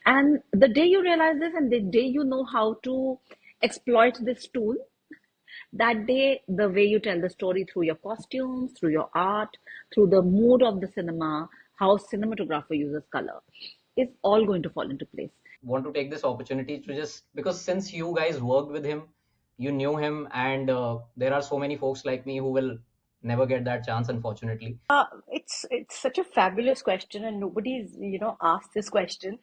And the day you realize this and the day you know how to exploit this tool, that day, the way you tell the story through your costumes, through your art, through the mood of the cinema, how cinematographer uses color, is all going to fall into place. Want to take this opportunity to just, because since you guys worked with him, you knew him, and there are so many folks like me who will never get that chance, unfortunately. It's such a fabulous question, and nobody's asked this question.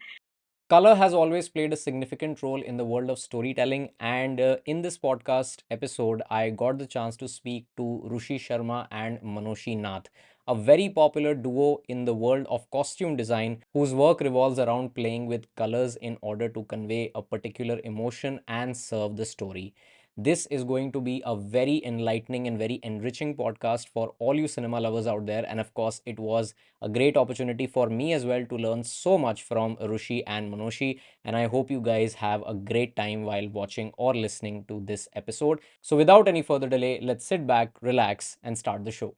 Color has always played a significant role in the world of storytelling, and in this podcast episode, I got the chance to speak to Rushi Sharma and Manoshi Nath, a very popular duo in the world of costume design whose work revolves around playing with colors in order to convey a particular emotion and serve the story. This is going to be a very enlightening and very enriching podcast for all you cinema lovers out there. And of course, it was a great opportunity for me as well to learn so much from Rushi and Manoshi. And I hope you guys have a great time while watching or listening to this episode. So, without any further delay, let's sit back, relax, and start the show.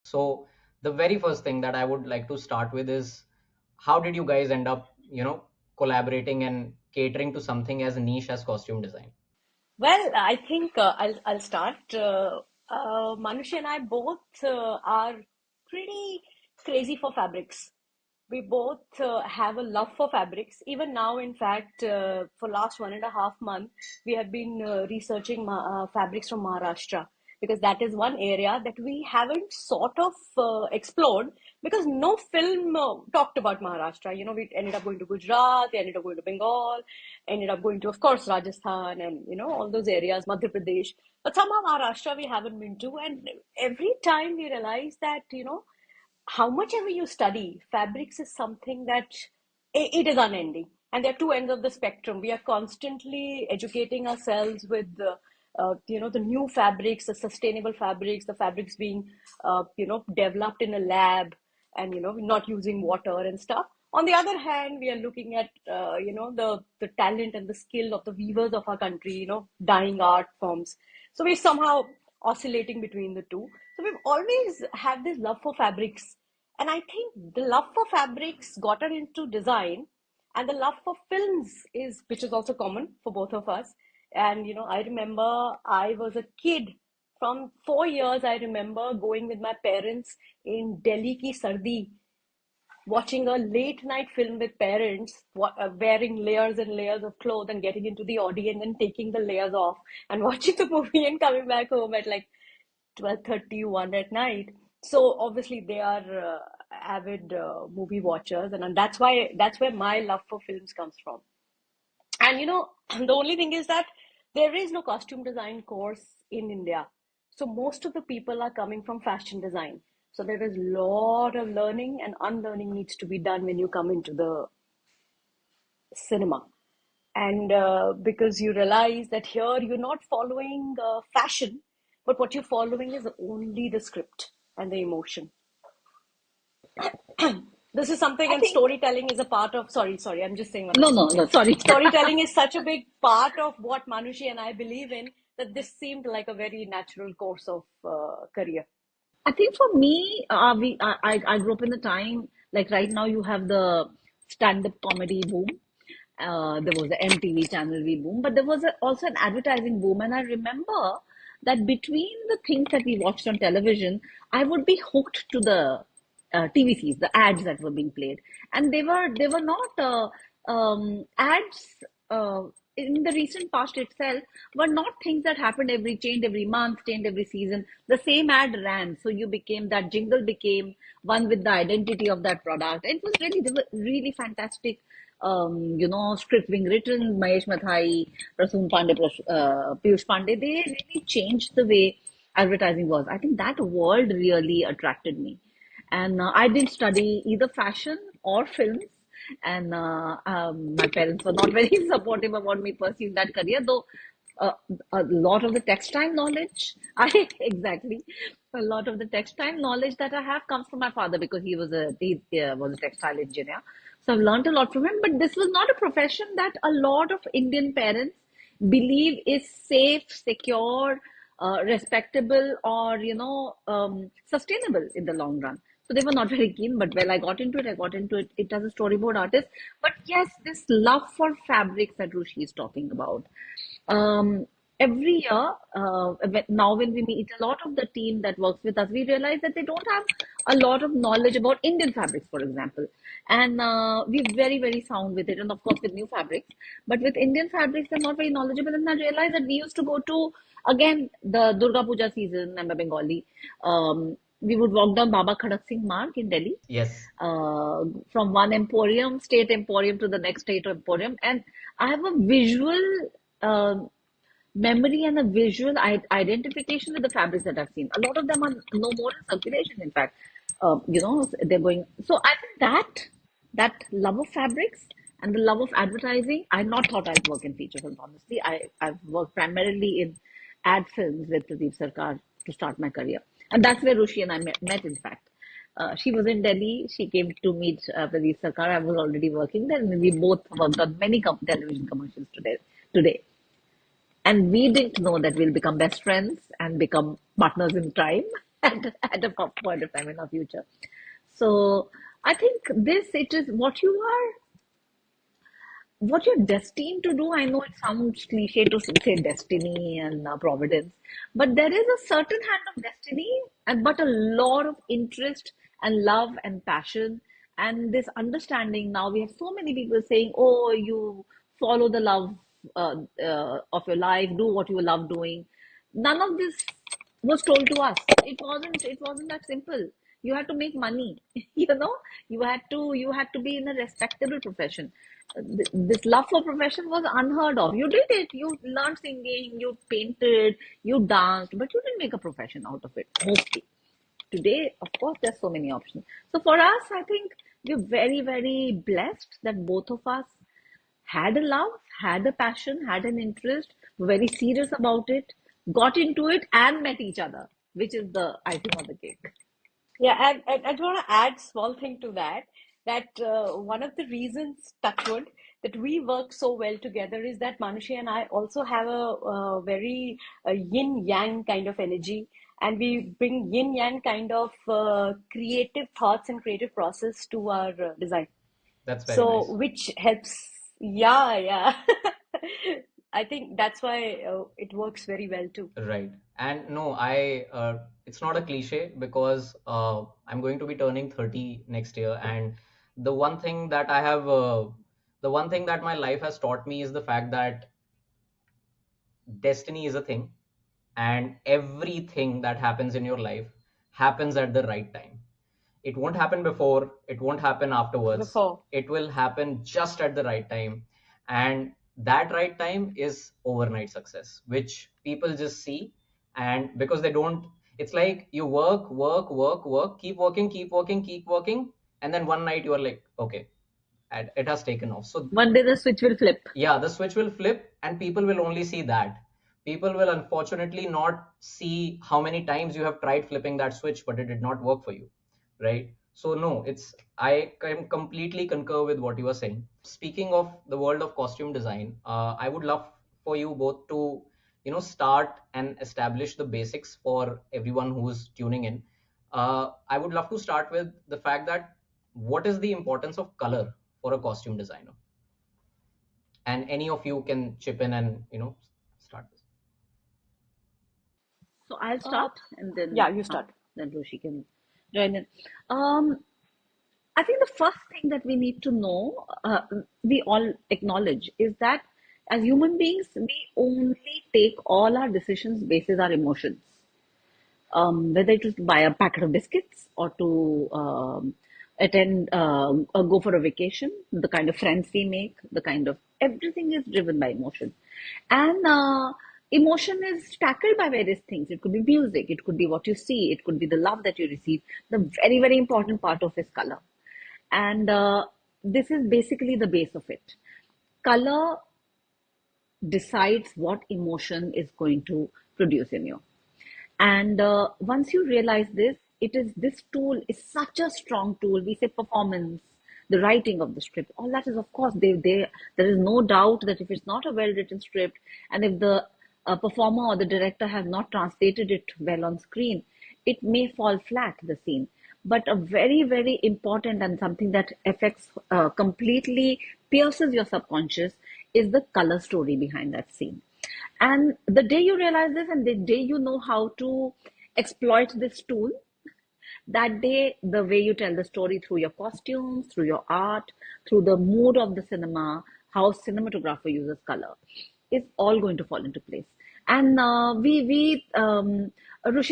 So the very first thing that I would like to start with is, how did you guys end up, collaborating and catering to something as niche as costume design? Well, I think I'll start. Manushi and I both are pretty crazy for fabrics. We both have a love for fabrics. Even now, in fact, for last 1.5 months, we have been researching fabrics from Maharashtra, because that is one area that we haven't sort of explored, because no film talked about Maharashtra. We ended up going to Gujarat, we ended up going to Bengal, ended up going to, of course, Rajasthan, and all those areas, Madhya Pradesh. But somehow Maharashtra we haven't been to, and every time we realize that how much ever you study, fabrics is something that it is unending. And there are two ends of the spectrum. We are constantly educating ourselves with the new fabrics, the sustainable fabrics, the fabrics being, developed in a lab, and, not using water and stuff. On the other hand, we are looking at, the talent and the skill of the weavers of our country, dyeing art forms. So we're somehow oscillating between the two. So we've always had this love for fabrics. And I think the love for fabrics got her into design, and the love for films which is also common for both of us. And, I remember I was a kid from 4 years. I remember going with my parents in Delhi ki Sardi, watching a late night film with parents, wearing layers and layers of clothes and getting into the audience and taking the layers off and watching the movie and coming back home at like 12:31 at night. So obviously they are avid movie watchers, and that's where my love for films comes from. And the only thing is that there is no costume design course in India. So most of the people are coming from fashion design. So there is a lot of learning and unlearning needs to be done when you come into the cinema. And because you realize that here you're not following fashion, but what you're following is only the script and the emotion. This is something, I and think, storytelling is a part of. Sorry, I'm just saying one no, last no, thing. no, sorry. Storytelling is such a big part of what Manushi and I believe in, that this seemed like a very natural course of career. I think for me, I grew up in the time, like right now you have the stand-up comedy boom. There was the MTV Channel V boom, but there was also an advertising boom. And I remember that between the things that we watched on television, I would be hooked to the TVCs, the ads that were being played, and they were not ads. In the recent past itself, were not things that happened changed every month, changed every season. The same ad ran, so you became that jingle became one with the identity of that product. It was really, they were really fantastic. Scripts being written, Mahesh Mathai, Prasoon Pandey, Piyush Pandey, they really changed the way advertising was. I think that world really attracted me. And I didn't study either fashion or films. And my parents were not very supportive about me pursuing that career, though uh, a lot of the textile knowledge, exactly, a lot of the textile knowledge that I have comes from my father, because he was a textile engineer. So I've learned a lot from him. But this was not a profession that a lot of Indian parents believe is safe, secure, respectable or sustainable in the long run. So they were not very keen. But when I got into it, it as a storyboard artist. But yes, this love for fabrics that Rushi is talking about. Um, every year, now when we meet a lot of the team that works with us, we realize that they don't have a lot of knowledge about Indian fabrics, for example. And we're very, very sound with it. And of course, with new fabrics. But with Indian fabrics, they're not very knowledgeable. And I realized that we used to go to, again, the Durga Puja season. I'm a Bengali. We would walk down Baba Khadak Singh Marg in Delhi, Yes, from one emporium, state emporium, to the next state emporium. And I have a visual uh, memory and a visual identification with the fabrics that I've seen. A lot of them are no more in circulation, in fact. They're going. So I think that love of fabrics and the love of advertising, I not thought I'd work in feature films, honestly. I've worked primarily in ad films with Pradeep Sarkar to start my career. And that's where Rushi and I met in fact. She was in Delhi. She came to meet Pradeep Sarkar. I was already working there, and we both worked on many television commercials today. And we didn't know that we'll become best friends and become partners in crime at a point of time in our future. So I think it is what you're destined to do. I know it sounds cliche to say destiny and providence, but there is a certain hand of destiny, and but a lot of interest and love and passion and this understanding. Now we have so many people saying, "Oh, you follow the love of your life, do what you love doing." None of this was told to us. It wasn't that simple. You had to make money. you know you had to be in a respectable profession. This love for profession was unheard of. You did it. You learned singing, you painted, you danced, but you didn't make a profession out of it, mostly. Today, of course, there's so many options. So for us, I think we're very, very blessed that both of us had a love, had a passion, had an interest, were very serious about it, got into it, and met each other, which is the icing on the cake. Yeah, and I want to add small thing to that, that one of the reasons, touchwood, that we work so well together is that Manushi and I also have a very yin yang kind of energy, and we bring yin yang kind of creative thoughts and creative process to our design. that's very So, nice. which helps, yeah, yeah. I think that's why it works very well too. Right. And no, it's not a cliche because I'm going to be turning 30 next year. And the one thing that the one thing that my life has taught me is the fact that destiny is a thing, and everything that happens in your life happens at the right time. It won't happen before, it won't happen afterwards. Before. It will happen just at the right time. And that right time is overnight success, which people just see. And because they don't, it's like you work, work, work, work, keep working, keep working, keep working. And then one night you are like, okay, and it has taken off. So One day the switch will flip. yeah, the switch will flip and people will only see that. People will unfortunately not see how many times you have tried flipping that switch but it did not work for you, right? So no, it's I can completely concur with what you are saying. Speaking of the world of costume design, I would love for you both to start and establish the basics for everyone who's tuning in. I would love to start with the fact that what is the importance of color for a costume designer, and any of you can chip in and start this. So I'll Uh, start, and yeah, you start. then Roshi can join in. Um, I think the first thing that we need to know, we all acknowledge, is that as human beings, we only take all our decisions basis our emotions. Whether it is to buy a packet of biscuits or to attend or go for a vacation, the kind of friends we make, the kind of everything is driven by emotion. And emotion is tackled by various things. It could be music, it could be what you see, it could be the love that you receive. The very, very important part of is color. And this is basically the base of it. Color decides what emotion is going to produce in you. And once you realize this, this tool is such a strong tool. We say performance, the writing of the script, all that is, of course, there is no doubt that if it's not a well written script, and if the a performer or the director has not translated it well on screen, it may fall flat, the scene. But a very, very important and something that affects completely pierces your subconscious is the color story behind that scene. And the day you realize this and the day you know how to exploit this tool, that day, the way you tell the story through your costumes, through your art, through the mood of the cinema, how cinematographer uses color, is all going to fall into place. And Rushi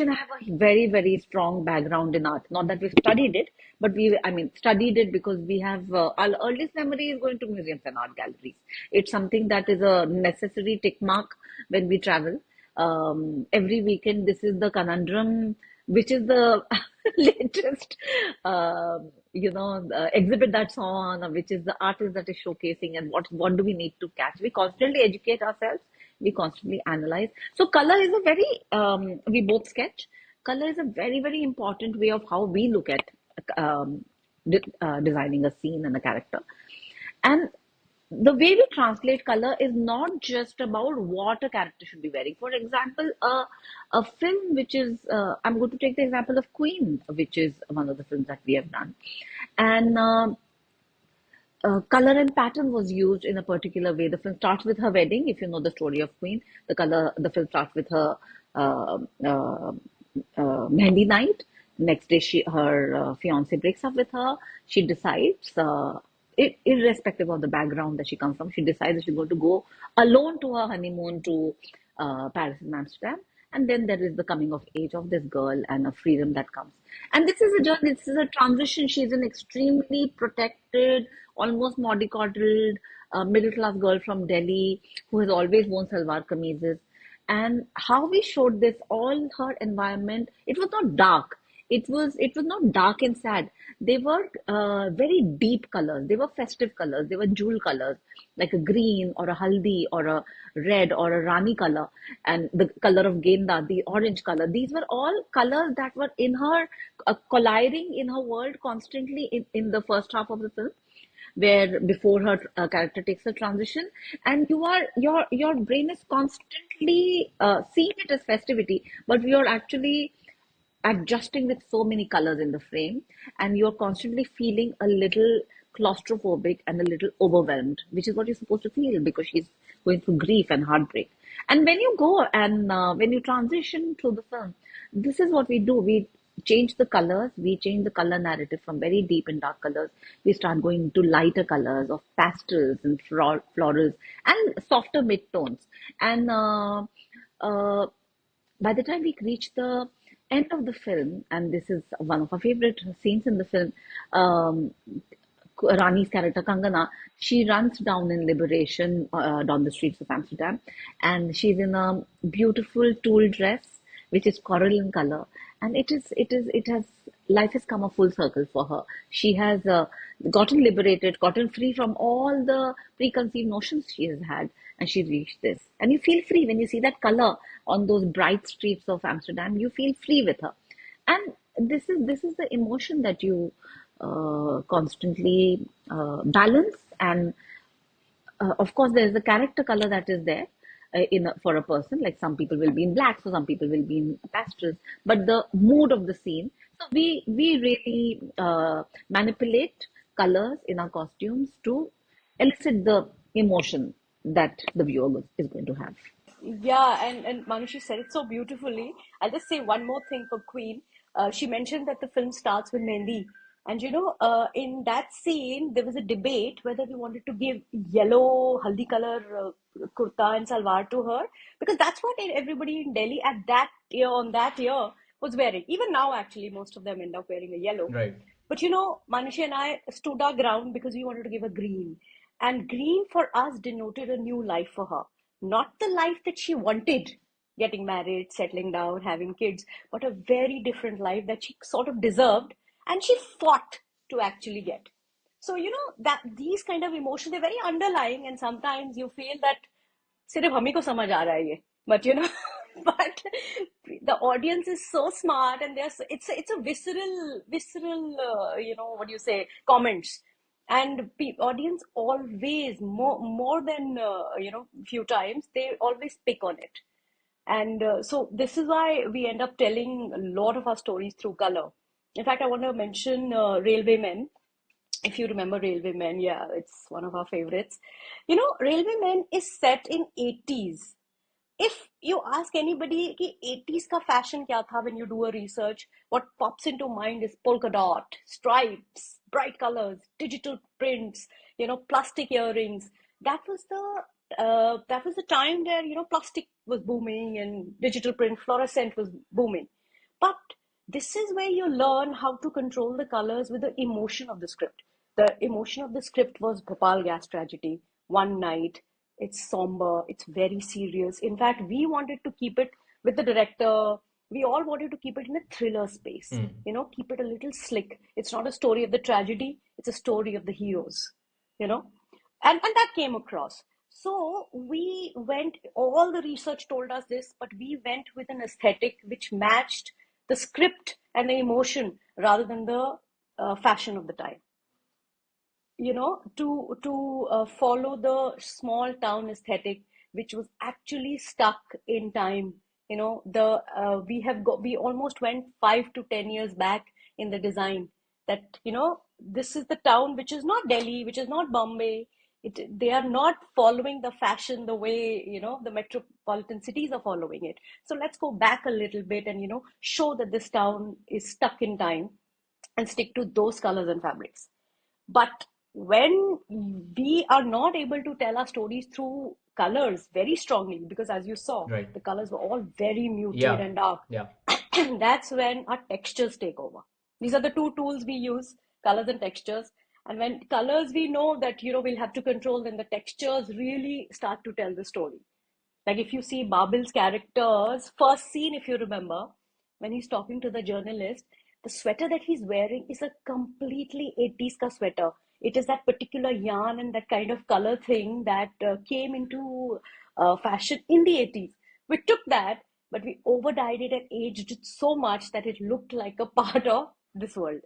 and I have a very, very strong background in art. Not that we've studied it, but I mean, studied it because we have our earliest memory is going to museums and art galleries. It's something that is a necessary tick mark when we travel. Every weekend, this is the conundrum, which is the latest, exhibit that's on, or which is the artist that is showcasing, and what do we need to catch. We constantly educate ourselves. We constantly analyze. So color is a very, we both sketch. Color is a very, very important way of how we look at designing a scene and a character. And the way we translate color is not just about what a character should be wearing. For example, a film which is, I'm going to take the example of Queen, which is one of the films that we have done. And color and pattern was used in a particular way. The film starts with her wedding. If you know the story of Queen, the film starts with her uh, uh, Mehndi night. Next day, her fiance breaks up with her. She decides, irrespective of the background that she comes from, she decides that she's going to go alone to her honeymoon to Paris and Amsterdam. And then there is the coming of age of this girl and a freedom that comes. And this is a journey, this is a transition. She's an extremely protected, almost mollycoddled, middle class girl from Delhi who has always worn salwar kameezes. And how we showed this, all her environment, it was not dark. It was not dark and sad. They were very deep colors. They were festive colors. They were jewel colors, like a green or a haldi or a red or a rani color, and the color of genda, the orange color. These were all colors that were in her, colliding in her world constantly in the first half of the film, where before her character takes a transition, and your brain is constantly seeing it as festivity, but we are actually adjusting with so many colors in the frame, and you're constantly feeling a little claustrophobic and a little overwhelmed, which is what you're supposed to feel because she's going through grief and heartbreak. And when you go and when you transition through the film, this is what we do. We change the colors, we change the color narrative from very deep and dark colors. We start going to lighter colors of pastels and florals and softer mid tones. And uh, by the time we reach the end of the film, and this is one of our favorite scenes in the film, um, Rani's character Kangana, she runs down in liberation down the streets of Amsterdam, and she's in a beautiful tulle dress, which is coral in color, and it has life has come a full circle for her. She has gotten liberated, gotten free from all the preconceived notions she has had, and she's reached this. And you feel free when you see that color on those bright streets of Amsterdam. You feel free with her, and this is the emotion that you constantly balance. And of course, there is the character color that is there for a person. Like some people will be in black, so some people will be in pastels. But the mood of the scene. So we really manipulate colors in our costumes to elicit the emotion that the viewer is going to have. Yeah, and Manushi said it so beautifully. I'll just say one more thing for Queen. She mentioned that the film starts with Mehendi. And in that scene, there was a debate whether we wanted to give yellow haldi color kurta and salwar to her, because that's what everybody in Delhi at that year, on that year, was wearing. Even now, actually, most of them end up wearing a yellow. Right. But Manushi and I stood our ground because we wanted to give a green. And green for us denoted a new life for her. Not the life that she wanted, getting married, settling down, having kids, but a very different life that she sort of deserved and she fought to actually get. So, that these kind of emotions, they're very underlying, and sometimes you feel that सिर्फ हम ही को समझ आ रहा है ये, but but the audience is so smart, and it's a visceral what do you say, comments. And audience always, more than few times, they always pick on it. And so this is why we end up telling a lot of our stories through color. In fact, I want to mention Railwaymen. If you remember Railwaymen, yeah, it's one of our favorites. You know, Railwaymen is set in 80s. If you ask anybody कि 80s का fashion क्या था, when you do a research, what pops into mind is polka dot, stripes, bright colors, digital prints, plastic earrings. That was the time where plastic was booming and digital print, fluorescent was booming. But this is where you learn how to control the colors with the emotion of the script. The emotion of the script was Bhopal gas tragedy, one night. It's somber, it's very serious. In fact, we wanted to keep it with the director. We all wanted to keep it in a thriller space, Hmm. keep it a little slick. It's not a story of the tragedy, it's a story of the heroes, you know and that came across. So we went, all the research told us this, but we went with an aesthetic which matched the script and the emotion rather than the fashion of the time, to follow the small town aesthetic, which was actually stuck in time. The we almost went 5 to 10 years back in the design. That this is the town which is not Delhi, which is not Bombay. They are not following the fashion the way the metropolitan cities are following it. So let's go back a little bit and show that this town is stuck in time and stick to those colors and fabrics. But when we are not able to tell our stories through colors very strongly, because as you saw, Right. the colors were all very muted Yeah. and dark, Yeah. that's when our textures take over. These are the two tools we use, colors and textures. And when colors we know that we'll have to control, then the textures really start to tell the story. Like if you see Babil's character's first scene, if you remember, when he's talking to the journalist, the sweater that he's wearing is a completely 80s ka sweater. It is that particular yarn and that kind of color thing that came into fashion in the 80s. We took that, but we over dyed it and aged it so much that it looked like a part of this world.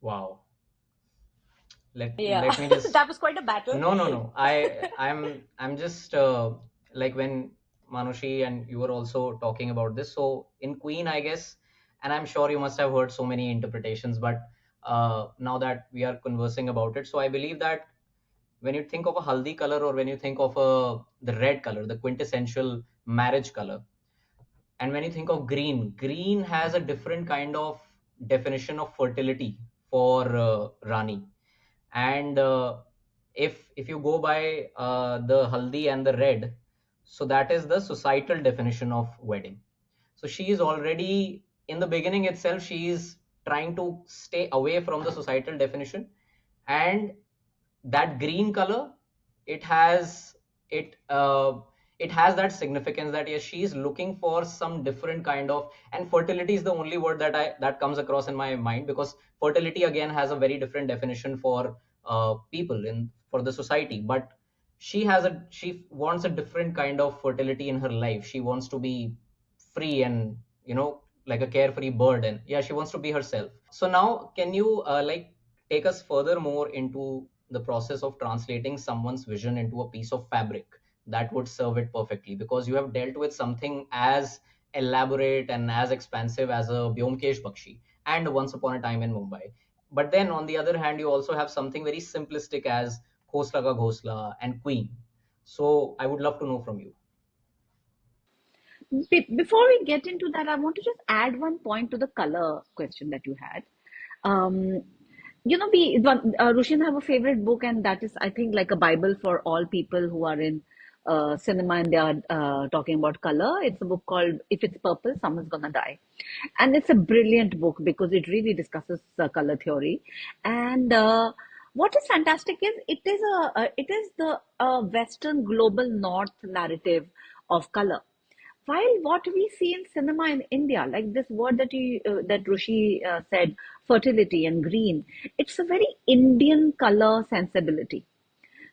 Wow. Let Yeah, me just. that was quite a battle. No, no, no. I'm just like when Manoshi and you were also talking about this. So in Queen, I guess, and I'm sure you must have heard so many interpretations, but now that we are conversing about it, so I believe that when you think of a haldi color or when you think of the red color, the quintessential marriage color, and when you think of green, green has a different kind of definition of fertility for Rani. And if you go by the haldi and the red, so that is the societal definition of wedding. So she is already in the beginning itself, she is trying to stay away from the societal definition. And that green color, it has it has that significance that yes, she is looking for some different kind of, and fertility is the only word that comes across in my mind, because fertility again has a very different definition for people in for the society. But she wants a different kind of fertility in her life. She wants to be free and like a carefree bird, and yeah, she wants to be herself. So now can you like take us further more into the process of translating someone's vision into a piece of fabric that would serve it perfectly, because you have dealt with something as elaborate and as expansive as a Byomkesh Bakshi and Once Upon a Time in Mumbai. But then on the other hand, you also have something very simplistic as Khosla Ka Ghosla and Queen. So I would love to know from you. Before we get into that, I want to just add one point to the color question that you had. Um, Rushi and I have a favorite book, and that is, I think, like a Bible for all people who are in cinema and they are talking about color. It's a book called If It's Purple, Someone's Gonna Die. And it's a brilliant book because it really discusses color theory. And what is fantastic is it is the Western global North narrative of color. While what we see in cinema in India, like this word that Rushi said, fertility and green, it's a very Indian color sensibility.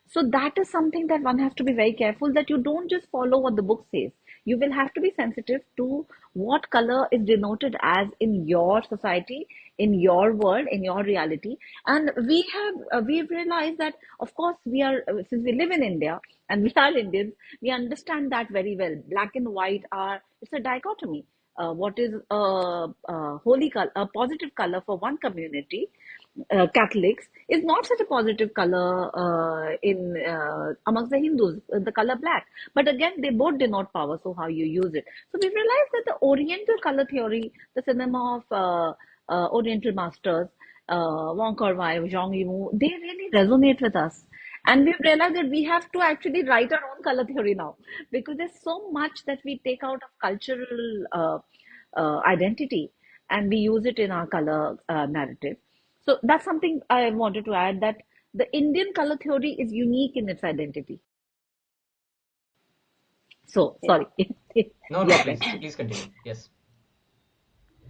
So that is something that one has to be very careful that you don't just follow what the book says. You will have to be sensitive to what color is denoted as in your society, in your world, in your reality. And we've realized that, of course, we are since we live in India and we are Indians, we understand that very well. Black and white are it's a dichotomy. What is a holy color, a positive color for one community, Catholics, is not such a positive color in amongst the Hindus, the color black. But again, they both denote power, so how you use it. So we've realized that the Oriental color theory, the cinema of Oriental masters, Wong Kar-wai, Zhang Yimou, they really resonate with us. And we've realized that we have to actually write our own color theory now because there's so much that we take out of cultural identity and we use it in our color narrative. So that's something I wanted to add, that the Indian color theory is unique in its identity. So, Yeah. sorry. No, no, Yes, please, please continue. Yes.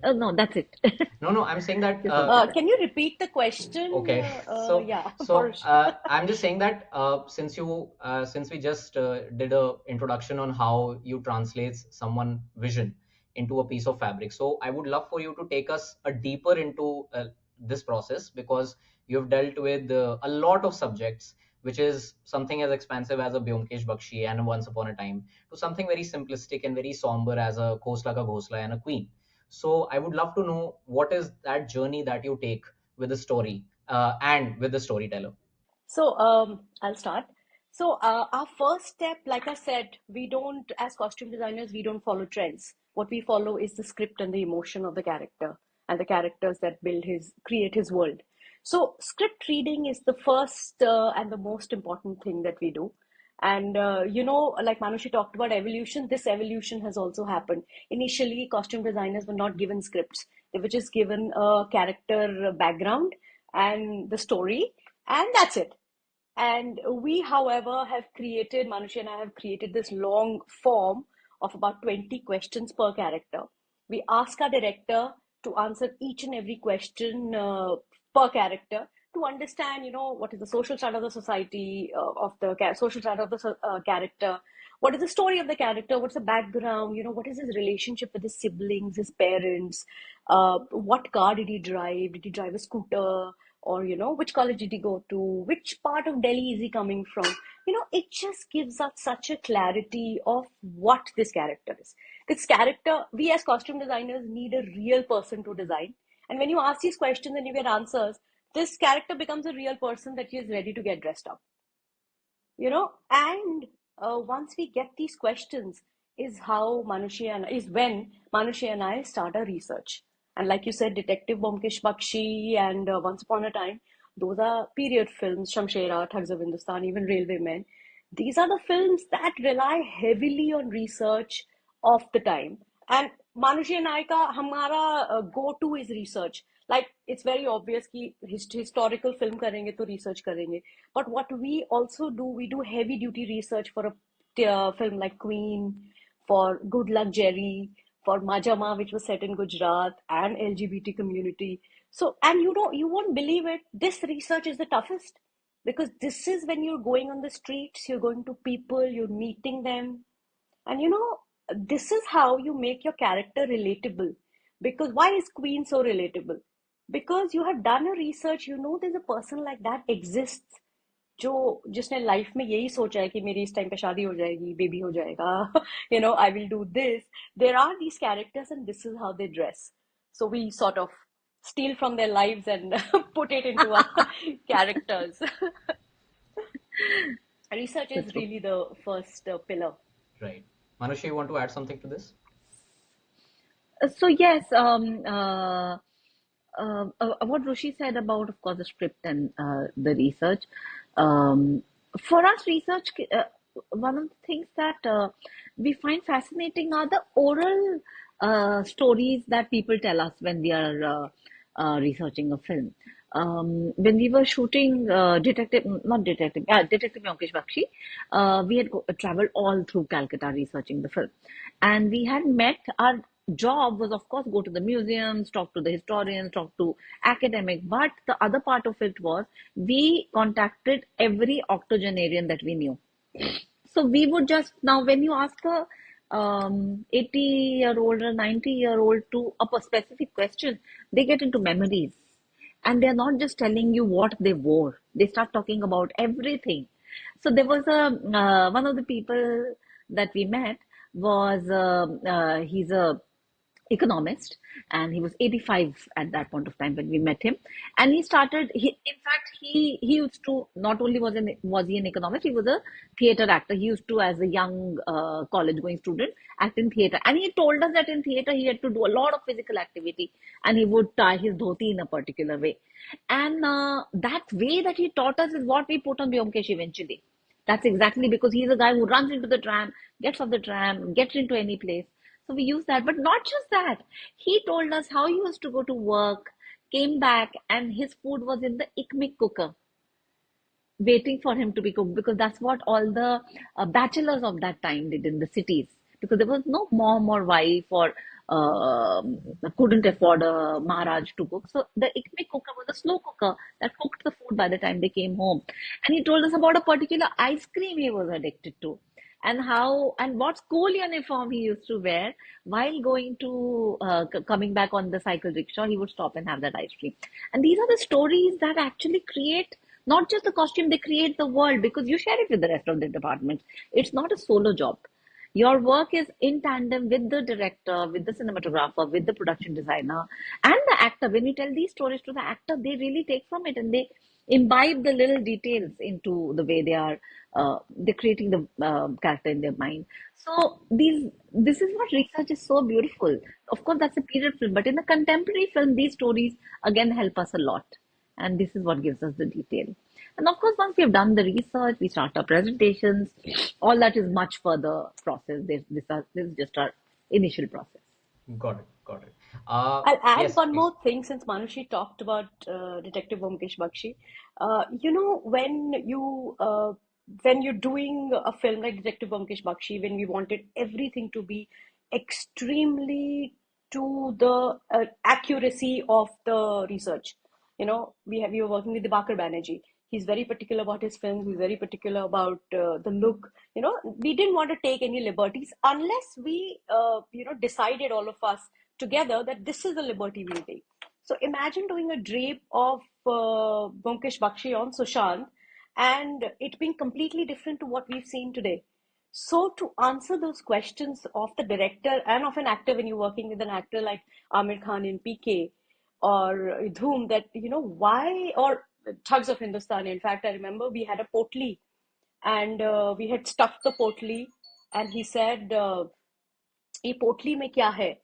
no, that's it. No, no, I'm saying that Just wanted to add. Can you repeat the question? okay. So, Yeah, for so I'm just saying that since we just did a introduction on how you translate someone vision into a piece of fabric, so I would love for you to take us a deeper into this process, because you've dealt with a lot of subjects, which is something as expansive as a Byomkesh Bakshi and a Once Upon a Time, to something very simplistic and very somber as a Khosla Ka Ghosla and a Queen. So I would love to know what is that journey that you take with the story and with the storyteller. So I'll start. So our first step, like I said, we don't, as costume designers, we don't follow trends. What we follow is the script and the emotion of the character and the characters that create his world. So script reading is the first and the most important thing that we do. And like Manushi talked about evolution, this evolution has also happened. Initially, costume designers were not given scripts; they were just given a character background and the story, and that's it. And we, however, Manushi and I have created this long form of about 20 questions per character. We ask our director to answer each and every question per character to understand, what is the social strata of the society, of the social strata of the character, what is the story of the character, what's the background, what is his relationship with his siblings, his parents, what car did he drive a scooter, or which college did he go to, which part of Delhi is he coming from. It just gives us such a clarity of what this character is. This character, we as costume designers need a real person to design, and when you ask these questions and you get answers, this character becomes a real person that is ready to get dressed up. And once we get these questions is when Manushi and I start our research. And like you said, Detective Bomkesh Bakshi and Once Upon a Time, those are period films. Shamshera, Thugs of Hindustan, even Railwaymen, these are the films that rely heavily on research of the time. And Manushi and I का हमारा go to is research. Like it's very obvious कि historical film करेंगे तो research करेंगे. But what we also do, we do heavy duty research for a film like Queen, for Good Luck Jerry, for Majama, which was set in Gujarat, and LGBT community. So, and you won't believe it, this research is the toughest, because this is when you're going on the streets, you're going to people, you're meeting them, and this is how you make your character relatable. Because why is Queen so relatable? Because you have done a research, there's a person like that exists, जो जिसने life में यही सोचा है कि मेरी इस time पे शादी हो जाएगी, बेबी हो जाएगा, I will do this. There are these characters and this is how they dress. So we sort of steal from their lives and put it into our characters. Research So is true. really the first pillar. Right. Manushi, you want to add something to this? So yes, what Rushi said about, of course, the script and the research. Um, for us, research, one of the things that we find fascinating are the oral stories that people tell us when we are researching a film. When we were shooting Detective Yonkesh Bakshi, we had traveled all through Calcutta researching the film. And we had met, our job was, of course, go to the museums, talk to the historians, talk to academic. But the other part of it was we contacted every octogenarian that we knew. So we would just, now when you ask 80-year-old or 90-year-old to a specific question, they get into memories. And they're not just telling you what they wore. They start talking about everything. So there was one of the people that we met was he's a economist, and he was 85 at that point of time when we met him. And in fact, he used to, not only was he an economist, he was a theater actor. He used to, as a young college going student, act in theater. And he told us that in theater he had to do a lot of physical activity, and he would tie his dhoti in a particular way. And that way that he taught us is what we put on Byomkesh eventually. That's exactly because he's a guy who runs into the tram, gets off the tram, gets into any place. So we use that. But not just that. He told us how he used to go to work, came back, and his food was in the ikmik cooker, waiting for him to be cooked, because that's what all the bachelors of that time did in the cities, because there was no mom or wife or couldn't afford a Maharaj to cook. So the Ikmi cooker was a slow cooker that cooked the food by the time they came home. And he told us about a particular ice cream he was addicted to, and how and what school uniform he used to wear while going to coming back on the cycle rickshaw. He would stop and have that ice cream. And these are the stories that actually create not just the costume, they create the world, because you share it with the rest of the departments. It's not a solo job. Your work is in tandem with the director, with the cinematographer, with the production designer, and the actor. When you tell these stories to the actor, they really take from it, and they imbibe the little details into the way they're creating the character in their mind. So this is what research is so beautiful. Of course, that's a period film, but in a contemporary film, these stories again help us a lot, and this is what gives us the detail. And of course, once we have done the research, we start our presentations. All that is much further process. This is just our initial process. Got it. Got it. I'll add Yes, one please. more thing since Manushi talked about Detective Omkesh Bakshi. When you're doing a film like Detective Omkesh Bakshi, when we wanted everything to be extremely to the accuracy of the research. We were working with Dibakar Banerjee. He's very particular about his films. He's very particular about the look. We didn't want to take any liberties unless we, decided all of us together that this is the liberty we'll take. So imagine doing a drape of Bomkesh Bakshi on Sushant and it being completely different to what we've seen today. So to answer those questions of the director and of an actor, when you're working with an actor like Amir Khan in PK or Dhoom, that why, or Thugs of Hindustan. In fact, I remember we had a potli and we had stuffed the potli, and he said, "ये पोटली में क्या है?"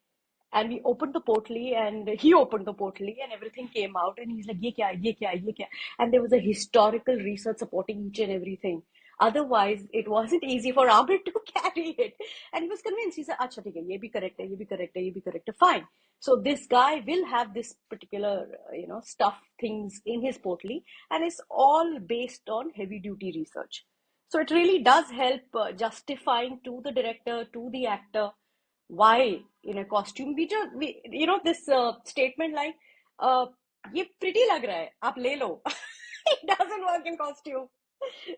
And we opened the potli and he opened the potli and everything came out and he's like, ye kya hai, ye kya hai, ye kya hai? And there was a historical research supporting each and everything. Otherwise, it wasn't easy for Amir to carry it. And he was convinced. He said, acha, theek hai, ye bhi correct hai, ye bhi correct hai, ye bhi correct hai. Fine. So this guy will have this particular, stuff things in his potli, and it's all based on heavy duty research. So it really does help justifying to the director, to the actor, why in a costume this statement like ये pretty लग रहा है आप ले लो. It doesn't work in costume.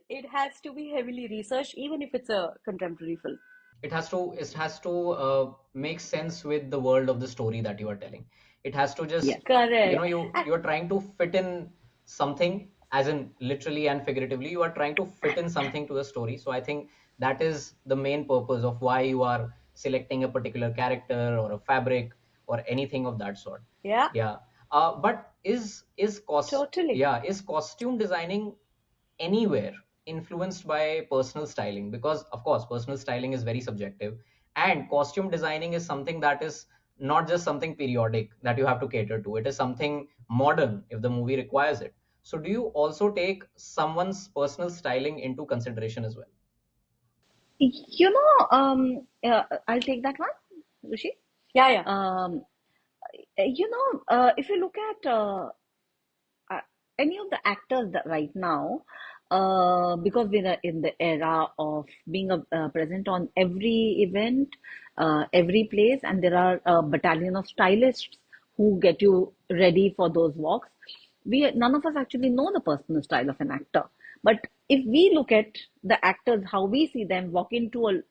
It has to be heavily researched even if it's a contemporary film. It has to make sense with the world of the story that you are telling. It has to Yes. just, Correct. you're trying to fit in something, as in literally and figuratively, you are trying to fit in something to the story. So I think that is the main purpose of why you are selecting a particular character or a fabric or anything of that sort. Yeah, Yeah. But totally. is costume designing anywhere influenced by personal styling? Because of course personal styling is very subjective, and costume designing is something that is not just something periodic that you have to cater to. It is something modern if the movie requires it. So do you also take someone's personal styling into consideration as well? I'll take that one, Rushi. Yeah, yeah. If you look at uh, any of the actors that right now, because we're in the era of being present on every event, every place, and there are a battalion of stylists who get you ready for those walks. We none of us actually know the personal style of an actor, but if we look at the actors, how we see them walk into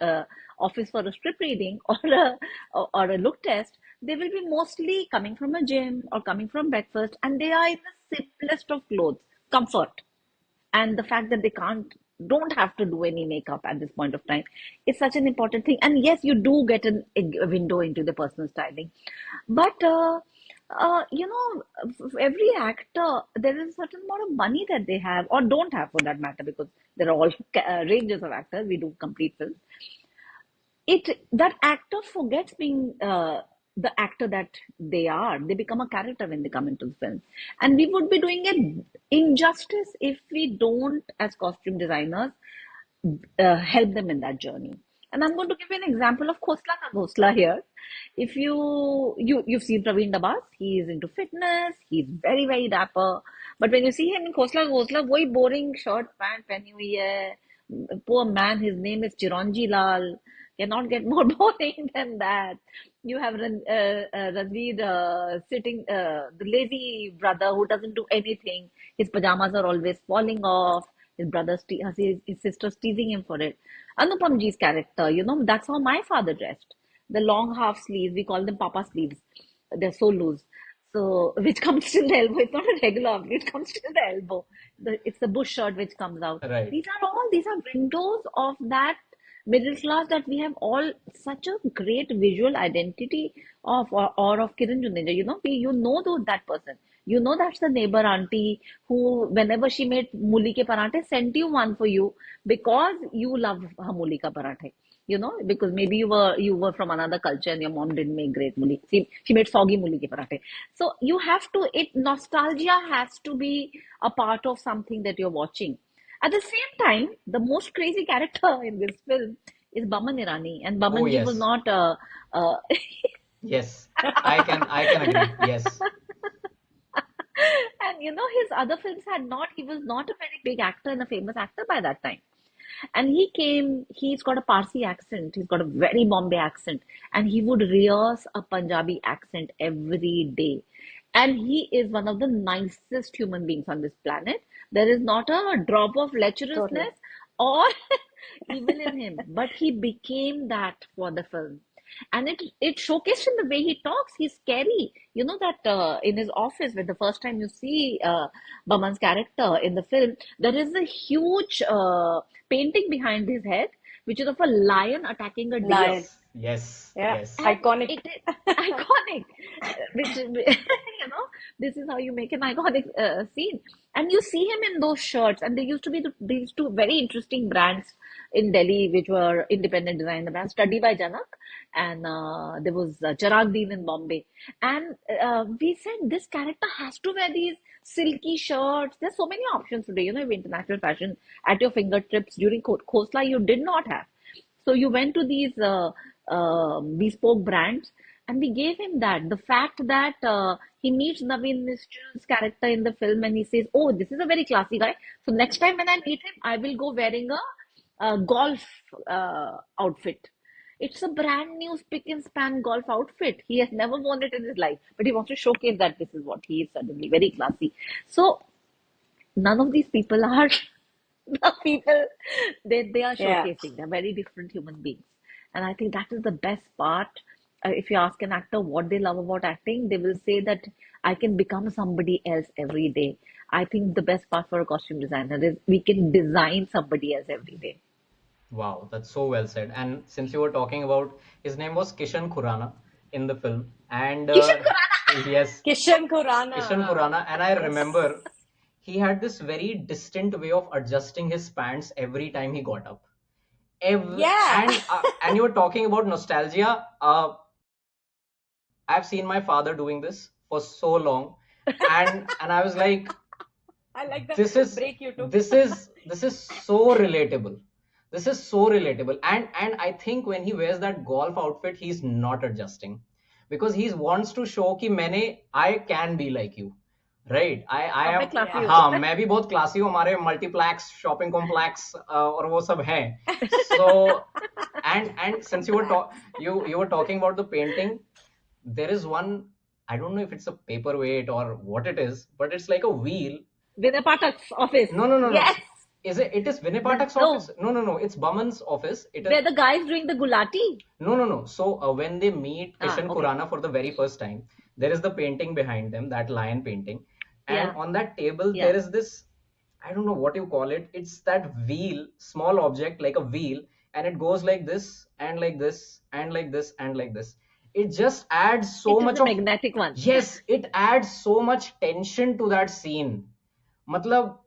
office for a script reading or a look test, they will be mostly coming from a gym or coming from breakfast, and they are in the simplest of clothes, comfort, and the fact that they don't have to do any makeup at this point of time is such an important thing. And yes, you do get a window into the personal styling, but every actor, there is a certain amount of money that they have or don't have, for that matter, because there are all ranges of actors. We do complete films. It that actor forgets being the actor that they are. They become a character when they come into the film, and we would be doing it injustice if we don't, as costume designers, help them in that journey. And I'm going to give you an example of Khosla Ka Ghosla here. If you've seen Praveen Dabas, he is into fitness. He's very very dapper. But when you see him in Khosla Ka Ghosla, वही boring shirt pant पहनी हुई है. Poor man, his name is Chiranji Lal. Cannot get more boring than that. You have Ranveer sitting, the lazy brother who doesn't do anything. His pajamas are always falling off. His sister's teasing him for it. Anupam Ji's character, that's how my father dressed. The long half sleeves, we call them papa sleeves. They're so loose. So, which comes till the elbow. It's not a regular outfit, it comes till the elbow. It's the bush shirt which comes out. Right. These are windows of that middle class that we have all such a great visual identity of, or of Kiran Juneja. You know that person. You know that's the neighbor auntie who, whenever she made muli ke parathe, sent you one for you because you love her muli ka parathe. Because maybe you were from another culture and your mom didn't make great muli. She made soggy muli ke parathe. So you have to, nostalgia has to be a part of something that you're watching. At the same time, the most crazy character in this film is Baman Irani, and Oh Bamanji was yes, not. yes. I can agree. Yes. And his other films had not. He was not a very big actor and a famous actor by that time. And he's got a Parsi accent, he's got a very Bombay accent, and he would rehearse a Punjabi accent every day. And he is one of the nicest human beings on this planet. There is not a drop of Totally. lecherousness or evil in him, but he became that for the film. And it showcased in the way he talks. He's scary. You know that in his office, when the first time you see Baman's character in the film, there is a huge painting behind his head, which is of a lion attacking a deer. Lion. Yes. Yes. Yeah. Yes. And Iconic. it is iconic, which this is how you make an iconic scene. And you see him in those shirts, and there used to be these two very interesting brands in Delhi, which were independent designer brands, Study by Janak, and there was Charag Deen in Bombay. And we said this character has to wear these silky shirts. There's so many options today, with international fashion at your fingertips. During Khosla, you did not have. So you went to these bespoke brands, and we gave him that. The fact that he meets Naveen Nischal's character in the film, and he says, "Oh, this is a very classy guy. So next time when I meet him, I will go wearing a golf outfit." It's a brand new spick and span golf outfit. He has never worn it in his life, but he wants to showcase that this is what he is suddenly very classy. So none of these people are the people they are Yeah. showcasing. They're very different human beings, and I think that is the best part. If you ask an actor what they love about acting, they will say that I can become somebody else every day. I think the best part for a costume designer is we can design somebody else every day. Wow, that's so well said. And since you were talking about, his name was Kishan Khurana in the film, and Kishan Khurana. yes, Kishan Kishan Khurana. Khurana, and I Yes. remember he had this very distinct way of adjusting his pants every time he got up. Yeah. And you were talking about nostalgia. I've seen my father doing this for so long, and I was like, I like the this is break you took. this is so relatable. This is so relatable. And I think when he wears that golf outfit, he's not adjusting because he wants to show कि I can be like you, right? I अब am, मैं classy Yeah. हूँ. हाँ मैं भी बहुत classy हूँ. हमारे मल्टीप्लेक्स शॉपिंग कॉम्प्लेक्स और वो सब हैं. So and since you were talking about the painting, there is one, I don't know if it's a paperweight or what it is, but it's like a wheel. Vinay Pathak's office. No, no, no, no. Yes. Is it? It is Vinay The Pathak's office? no, No, no, no. It's Baman's office. It is. where the guys doing the gulati. No, no, no. So when they meet Ah, Kishan okay. Khurana for the very first time, there is the painting behind them, that lion painting, and Yeah, on that table yeah. there is this. I don't know what you call it. It's that wheel, small object like a wheel, and it goes like this and like this and like this and like this. It just adds so It is much the of. magnetic one. Yes, it adds so much tension to that scene. Matlab,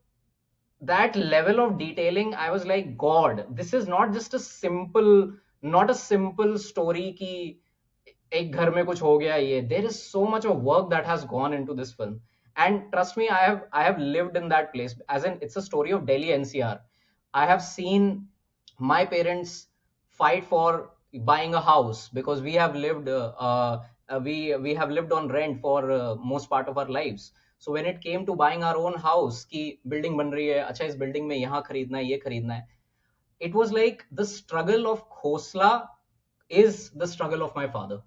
that level of detailing, I was like, God, this is not just a simple, not a simple story ki एक घर में कुछ हो गया ये. There is so much of work that has gone into this film, and trust me, I have lived in that place, as in it's a story of Delhi NCR. I have seen my parents fight for buying a house, because we have lived we have lived on rent for most part of our lives. So when it came to buying our own house, ki building ban rahi hai, acha is building mein yahan kharidna hai, ye kharidna hai, it was like the struggle of Khosla is the struggle of my father.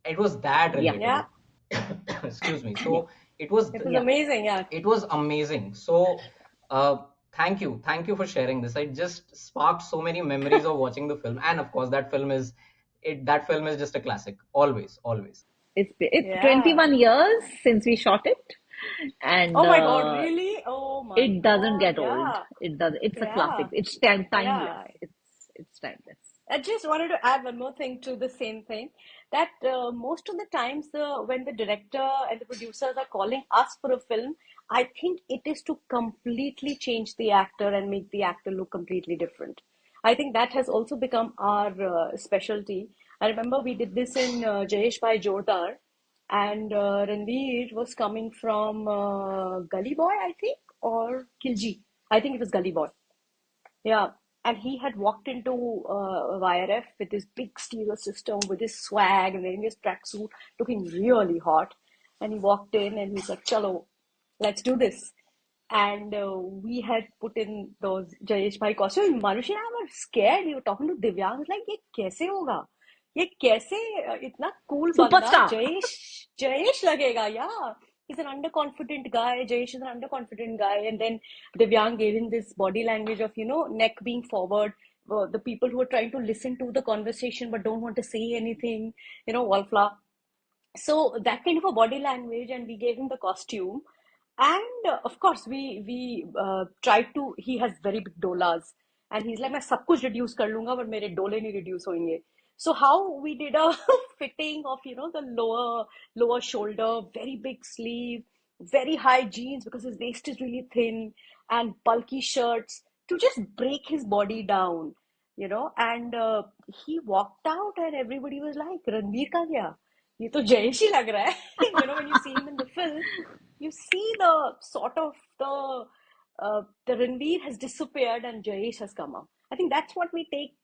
It was that Yeah, Yeah, relatable. Excuse me. yeah, So it was it was yeah. amazing. Yeah, it was amazing. So uh, thank you for sharing this. It just sparked so many memories of watching the film, and of course that film is just a classic, always, always. It's yeah. 21 years since we shot it, and Oh my God, really? Oh my it doesn't God, get old. yeah, It does. It's a classic. yeah, It's timeless. yeah. It's timeless. I just wanted to add one more thing to the same thing that most of the times when the director and the producers are calling us for a film, I think it is to completely change the actor and make the actor look completely different. I think that has also become our specialty. I remember we did this in Jayesh Bhai Jordar, and Ranveer was coming from Gully Boy, I think, or Khilji. I think it was Gully Boy. Yeah, and he had walked into YRF with his big stereo system, with his swag, and wearing his tracksuit, looking really hot. And he walked in and he's like, "Chalo, let's do this." And we had put in those Jayesh Bhai costume. Manushi and I were scared. We were talking to Divyang. I was like, "ये कैसे होगा? ये कैसे इतना cool बंदा Superstar. Jayesh लगेगा?" Yeah, he's an underconfident guy. Jayesh is an underconfident guy, and then Divyang gave him this body language of, neck being forward. The people who are trying to listen to the conversation but don't want to say anything, wallflower. So that kind of a body language, and we gave him the costume. And of course, we tried to. He has very big dolas, and he's like, मैं सब कुछ reduce कर लूँगा, but मेरे डोले नहीं reduce होंगे. So how we did a fitting of the lower shoulder, very big sleeve, very high jeans because his waist is really thin, and bulky shirts to just break his body down, and he walked out, and everybody was like, Ranveer कहाँ गया? ये तो जयेश ही लग रहा है. When you see him in the film, you see the sort of the Ranveer has disappeared and Jayesh has come up. I think that's what we take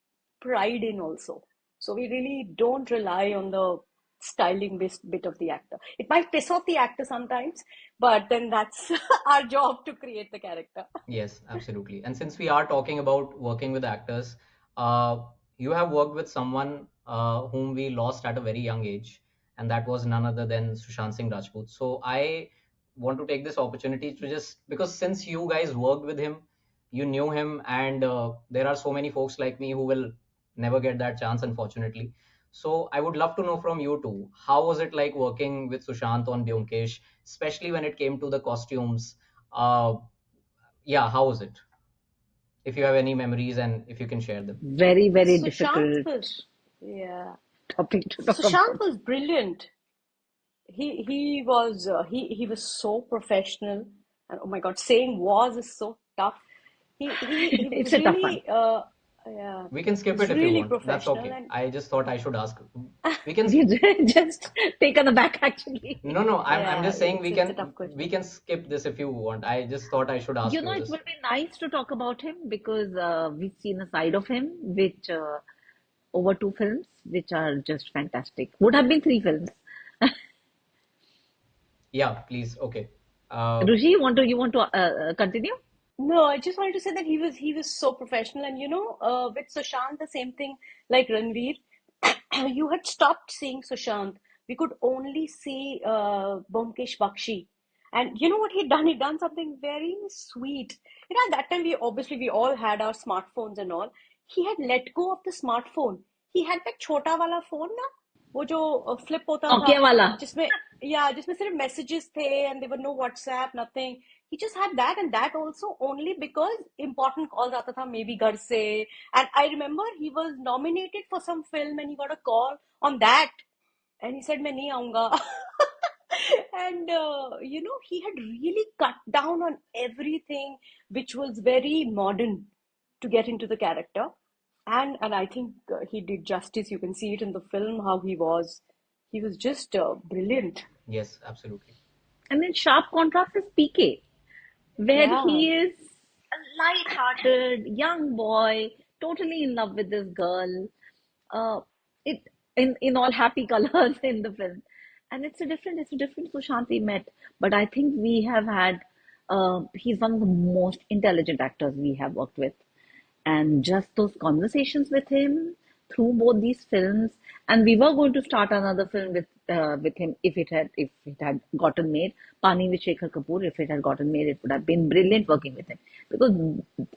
pride in also. So we really don't rely on the styling bit of the actor. It might piss off the actor sometimes, but then that's our job to create the character. Yes, absolutely. And since we are talking about working with actors, uh, you have worked with someone whom we lost at a very young age, and that was none other than Sushant Singh Rajput. So I want to take this opportunity to just, because since you guys worked with him, you knew him, and there are so many folks like me who will never get that chance, unfortunately. So I would love to know from you too, how was it like working with Sushant on Byomkesh, especially when it came to the costumes? Yeah, how was it? If you have any memories and if you can share them. Very, very Sushant difficult was, yeah, topic to talk Sushant about. was brilliant. He was so professional, and oh my God, saying was is so tough. He It's was a tough one. really yeah, We can skip he's it if you really want. That's professional, okay. and I just thought I should ask. We can. Just taken aback, actually. No, no. I'm yeah, just saying it's a tough we question. can skip this if you want. I just thought I should ask you It this. would be nice to talk about him because we've seen a side of him which over two films which are just fantastic. Would have been three films. Yeah, please. Okay. Rushi, you want to continue? No, I just wanted to say that he was so professional, and with Sushant the same thing like Ranveer. You had stopped seeing Sushant. We could only see Bomkesh Bakshi. And you know what he'd done? He'd done something very sweet. You know, at that time we all had our smartphones and all. He had let go of the smartphone. He had that छोटा वाला phone ना, वो जो flip होता था, Nokia wala. जिसमें जिसमें सिर्फ messages थे and there were no WhatsApp, nothing. He just had that, and that also only because important calls आता था, maybe घर से. And I remember he was nominated for some film and he got a call on that, and he said मैं नहीं आऊंगा. And he had really cut down on everything which was very modern to get into the character. And I think he did justice. You can see it in the film how he was just brilliant. Yes, absolutely. And in sharp contrast is PK, where Yeah. he is a light-hearted young boy, totally in love with this girl. It in all happy colors in the film, and it's a different Sushant we met. But I think we have had. He's one of the most intelligent actors we have worked with, and just those conversations with him through both these films, and we were going to start another film with him if it had gotten made, Pani with Shekhar Kapoor. If it had gotten made, it would have been brilliant working with him, because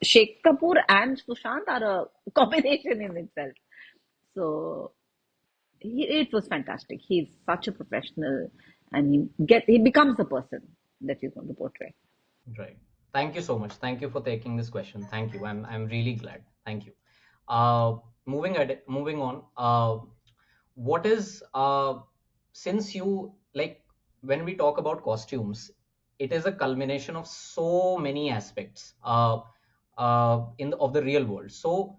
Shekhar Kapoor and Sushant are a combination in itself. So it was fantastic. He's such a professional, and he becomes the person that he's going to portray. Right. Thank you so much. Thank you for taking this question. Thank you. I'm really glad. Thank you. Moving on. What is since you like when we talk about costumes, it is a culmination of so many aspects of the real world. So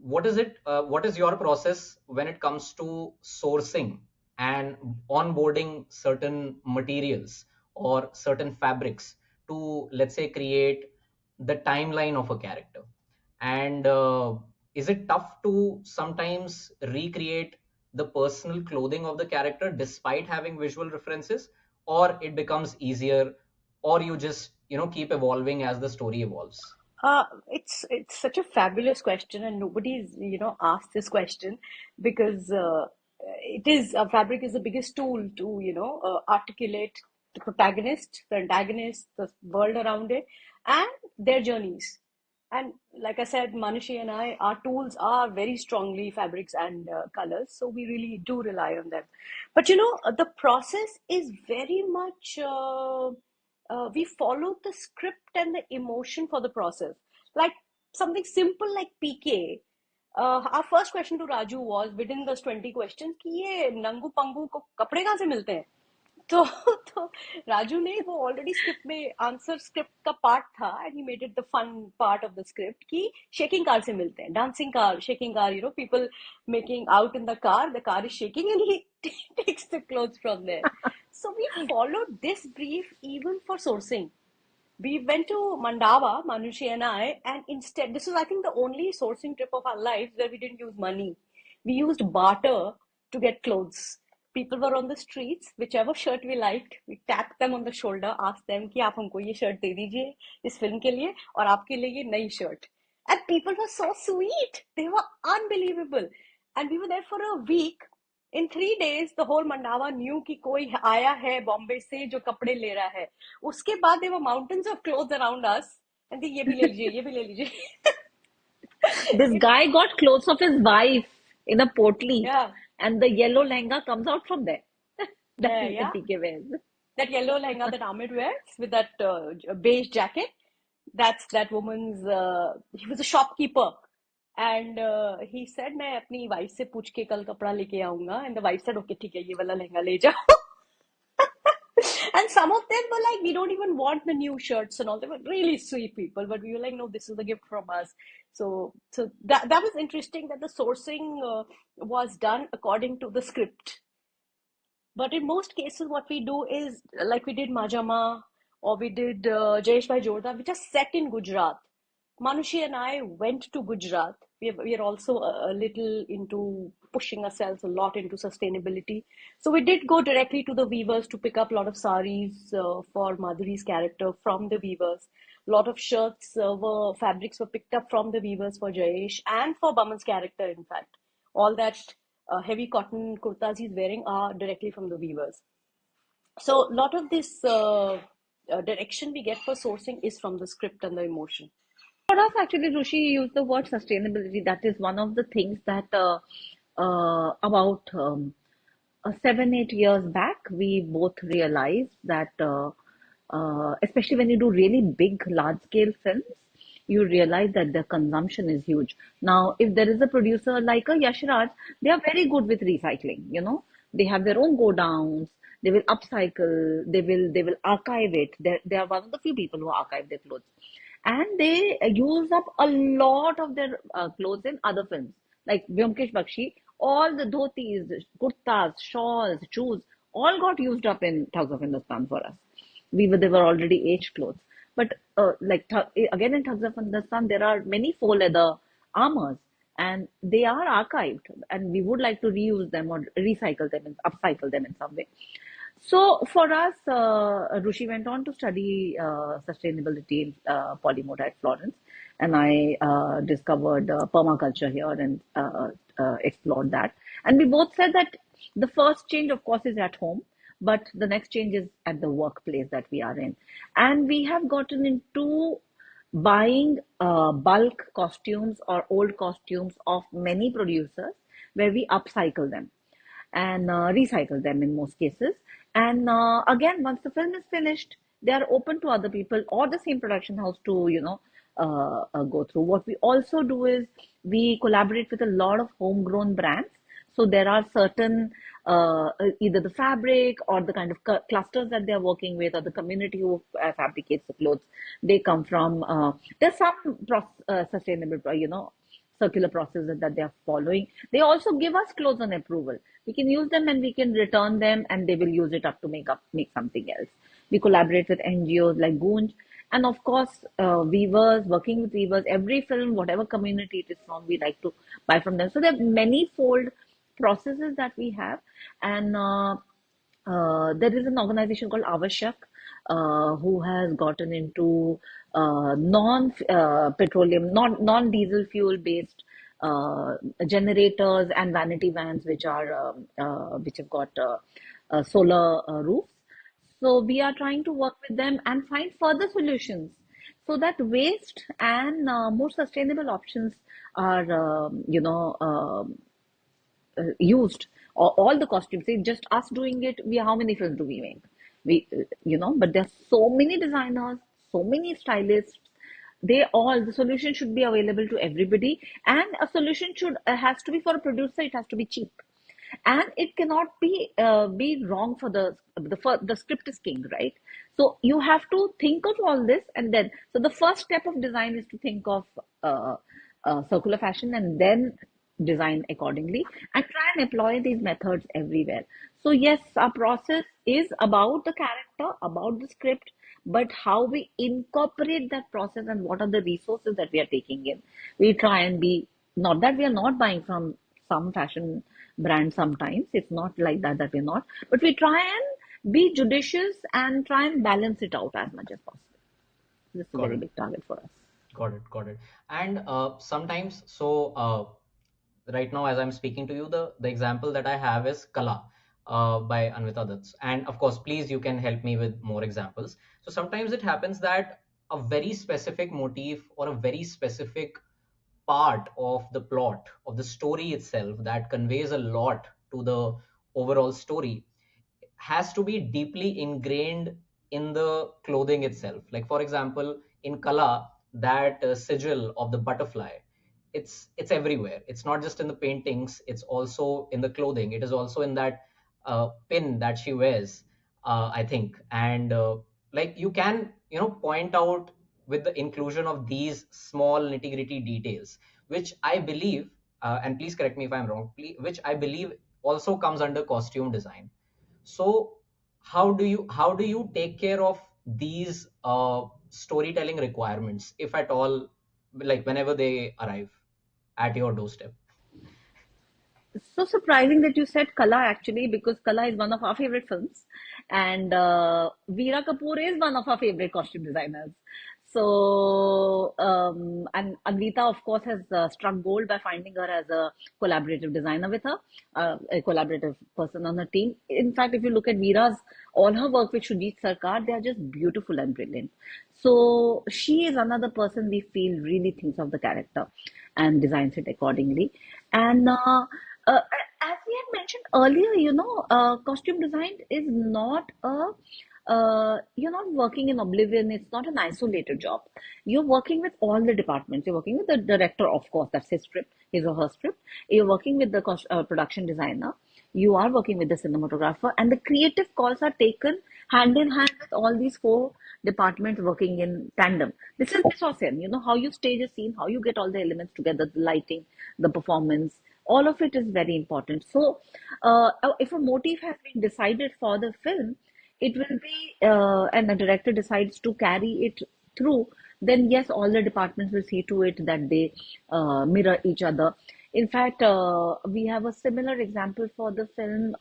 what is your process when it comes to sourcing and onboarding certain materials or certain fabrics to, let's say, create the timeline of a character? And is it tough to sometimes recreate the personal clothing of the character despite having visual references, or it becomes easier, or you just keep evolving as the story evolves? It's such a fabulous question, and nobody's asked this question because it is fabric is the biggest tool to articulate the protagonist, the antagonist, the world around it, and their journeys. And like I said, Manushi and I, our tools are very strongly fabrics and colors, so we really do rely on them. But the process is very much. We followed the script and the emotion for the process. Like something simple like PK. Our first question to Raju was within those 20 questions कि ये नंगू पंगू को कपड़े कहाँ से मिलते हैं? तो तो राजू ने वो ऑलरेडी स्क्रिप्ट में आंसर स्क्रिप्ट का पार्ट था, and he made it the fun part of the script कि शेकिंग कार से मिलते हैं, dancing car, shaking car, people making out in the car is shaking and he takes the clothes from there. So we followed this brief even for sourcing. We went to Mandava, Manushi and I, and instead, this is, I think, the only sourcing trip of our lives where we didn't use money. We used barter to get clothes. People were on the streets, whichever shirt we liked, we tapped them on the shoulder, asked them कि आप हमको ये shirt दे दीजिए इस film के लिए और आपके लिए ये नई shirt. And people were so sweet. They were unbelievable. And we were there for a week. In 3 days, the whole Mandava knew कि कोई आया है बॉम्बे से जो कपड़े ले रहा है. उसके बाद there were mountains of clothes around us, and ये भी ले लीजिए, ये भी ले लीजिए. This It, guy got clothes of his wife in a potli, yeah, and the yellow lehenga comes out from there. That yeah, even yeah. PK wears. That yellow lehenga that Amit wears with that beige jacket, that's that woman's. He was a shopkeeper, and he said मैं अपनी wife से पूछ के कल कपड़ा लेके आऊंगा, and the wife said okay ठीक है ये वाला लहंगा ले जाओ. And some of them were like, we don't even want the new shirts and all. They were really sweet people, but we were like, no, this is a gift from us. So that was interesting that the sourcing was done according to the script. But in most cases, what we do is like we did Majama or we did Jayesh Bhai Jorda, which are set in Gujarat. Manushi and I went to Gujarat. We are also a little into pushing ourselves a lot into sustainability. So we did go directly to the weavers to pick up a lot of saris for Madhuri's character from the weavers. A lot of shirts fabrics were picked up from the weavers for Jayesh and for Baman's character, in fact. All that heavy cotton kurtas he's wearing are directly from the weavers. So a lot of this direction we get for sourcing is from the script and the emotion. For us, actually, Rushi used the word sustainability. That is one of the things that about 7, 8 years back, we both realized that, especially when you do really big, large scale films, you realize that the consumption is huge. Now, if there is a producer like a Yashraj, they are very good with recycling. They have their own go downs. They will upcycle. They will archive it. They are one of the few people who archive their clothes, and they use up a lot of their clothes in other films like Vyomkesh Bakshi. All the dhotis, kurtas, shawls, shoes, all got used up in Thugs of Hindustan for us. They were already aged clothes. But again in Thugs of Hindustan, there are many faux leather armors, and they are archived, and we would like to reuse them or recycle them and upcycle them in some way. So for us, Rushi went on to study sustainability in Polymota at Florence, and I discovered permaculture here and explored that. And we both said that the first change, of course, is at home, but the next change is at the workplace that we are in. And we have gotten into buying bulk costumes or old costumes of many producers where we upcycle them and recycle them in most cases. And again, once the film is finished, they are open to other people or the same production house to, go through. What we also do is we collaborate with a lot of homegrown brands. So there are certain, either the fabric or the kind of clusters that they're working with or the community who fabricates the clothes. They come from, there's some sustainable, circular processes that they are following. They also give us clothes on approval. We can use them and we can return them, and they will use it up to make something else. We collaborate with NGOs like Goonj, and of course, weavers, working with weavers. Every film, whatever community it is from, we like to buy from them. So there are many fold processes that we have, and there is an organization called Avashyak who has gotten into non-petroleum, non-diesel fuel based generators and vanity vans, which have got solar roofs. So we are trying to work with them and find further solutions so that waste and more sustainable options are, used. All the costumes. See, just us doing it. How many films do we make? But there's so many designers, so many stylists. The solution should be available to everybody, and a solution should has to be for a producer. It has to be cheap, and it cannot be wrong for the script is king, right? So you have to think of all this, and then so the first step of design is to think of circular fashion and then design accordingly and try and employ these methods everywhere. So yes, our process is about the character, about the script, but how we incorporate that process and what are the resources that we are taking in. We try and be, not that we are not buying from some fashion brand sometimes, it's not like that we're not, but we try and be judicious and try and balance it out as much as possible. This is a Got very it. big target for us. Got it. And sometimes, right now, as I'm speaking to you, the example that I have is Kala by Anvita Dutt. And of course, please, you can help me with more examples. So sometimes it happens that a very specific motif or a very specific part of the plot of the story itself that conveys a lot to the overall story has to be deeply ingrained in the clothing itself. Like for example, in Kala, that sigil of the butterfly, it's everywhere. It's not just in the paintings, it's also in the clothing. It is also in that pin that she wears, I think. And like you can, point out with the inclusion of these small nitty gritty details, which I believe, and please correct me if I'm wrong, which I believe also comes under costume design. So how do you take care of these storytelling requirements, if at all, like whenever they arrive at your doorstep? So surprising that you said Kala actually, because Kala is one of our favorite films, and Veera Kapoor is one of our favorite costume designers. And Anvita, of course, has struck gold by finding her as a collaborative designer with her, a collaborative person on her team. In fact, if you look at Veera's, all her work with Shujit Sarkar, they are just beautiful and brilliant. So she is another person we feel really thinks of the character and designs it accordingly. And as we had mentioned earlier, costume design is not a you're not working in oblivion. It's not an isolated job. You're working with all the departments. You're working with the director, of course, that's his script, his or her script. You're working with the production designer. You are working with the cinematographer, and the creative calls are taken hand in hand with all these four departments working in tandem. This is Mission, how you stage a scene, how you get all the elements together, the lighting, the performance, all of it is very important. So, if a motif has been decided for the film, it will be, and the director decides to carry it through, then yes, all the departments will see to it that they mirror each other. In fact, we have a similar example for the film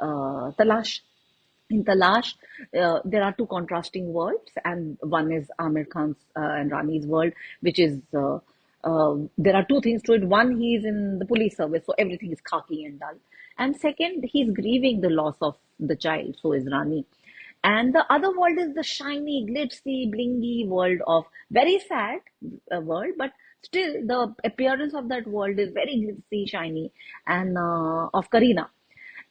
Talash. In Talash, there are two contrasting worlds, and one is Amir Khan's and Rani's world, which is there are two things to it. One, he's in the police service, so everything is khaki and dull. And second, he's grieving the loss of the child, so is Rani. And the other world is the shiny, glitzy, blingy world of very sad world, but still the appearance of that world is very glitzy, shiny, and of Karina.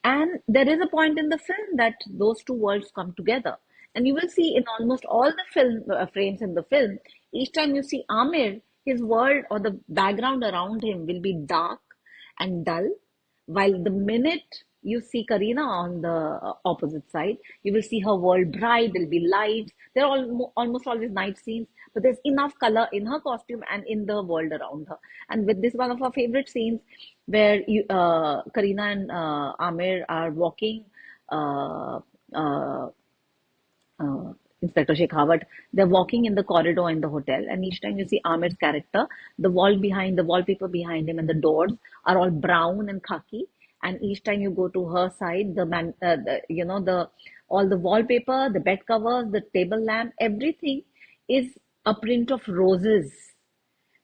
And there is a point in the film that those two worlds come together. And you will see in almost all the film frames in the film, each time you see Amir, his world or the background around him will be dark and dull, while the minute you see Karina on the opposite side, you will see her world bright, there'll be lights. There are almost always night scenes, but there's enough color in her costume and in the world around her. And with this, one of our favorite scenes where Karina and Amir are walking. Uh, uh, Inspector Shekhawat, they're walking in the corridor in the hotel, and each time you see Amir's character, the wallpaper behind him, and the doors are all brown and khaki. And each time you go to her side, all the wallpaper, the bed covers, the table lamp, everything is a print of roses,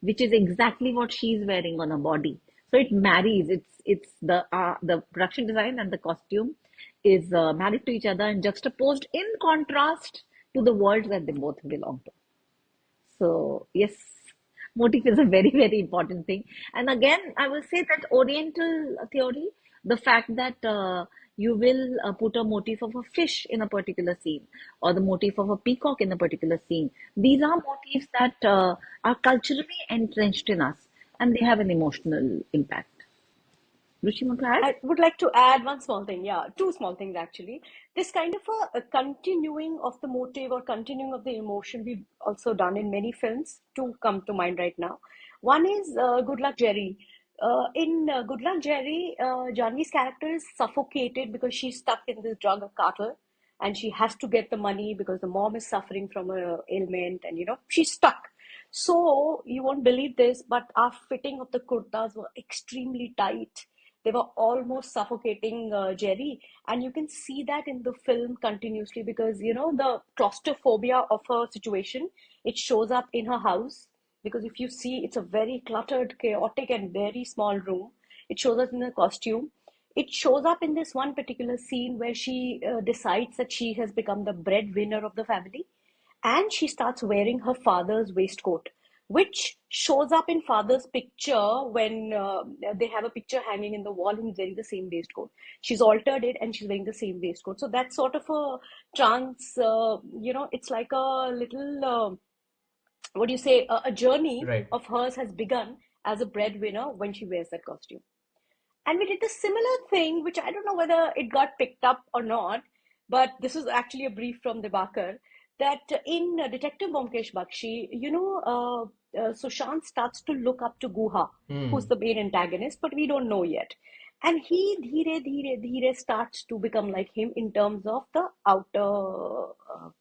which is exactly what she's wearing on her body. So it marries. It's the production design and the costume is married to each other and juxtaposed in contrast to the worlds that they both belong to. So yes, motif is a very, very important thing. And again, I will say that Oriental theory, the fact that you will put a motif of a fish in a particular scene or the motif of a peacock in a particular scene, these are motifs that are culturally entrenched in us and they have an emotional impact. Ruchi, want to add? I would like to add one small thing, yeah, two small things actually. This kind of a continuing of the motive or continuing of the emotion we've also done in many films, two come to mind right now. One is Good Luck Jerry. In Good Luck Jerry, Janvi's character is suffocated because she's stuck in this drug cartel and she has to get the money because the mom is suffering from a ailment and she's stuck. So you won't believe this, but our fitting of the kurtas were extremely tight. They were almost suffocating Jerry, and you can see that in the film continuously because the claustrophobia of her situation, it shows up in her house because if you see, it's a very cluttered, chaotic, and very small room. It shows up in the costume. It shows up in this one particular scene where she decides that she has become the breadwinner of the family and she starts wearing her father's waistcoat, which shows up in father's picture when they have a picture hanging in the wall and he's wearing the same waistcoat. She's altered it and she's wearing the same waistcoat. So that's sort of a trans, it's like a little, what do you say, a journey Right. of hers has begun as a breadwinner when she wears that costume. And we did the similar thing, which I don't know whether it got picked up or not, but this is actually a brief from Debakar that in Detective Bomkesh Bakshi, Sushant starts to look up to Guha, who's Hmm. the main antagonist, but we don't know yet. And he, dhire, dhire, dhire, starts to become like him in terms of the outer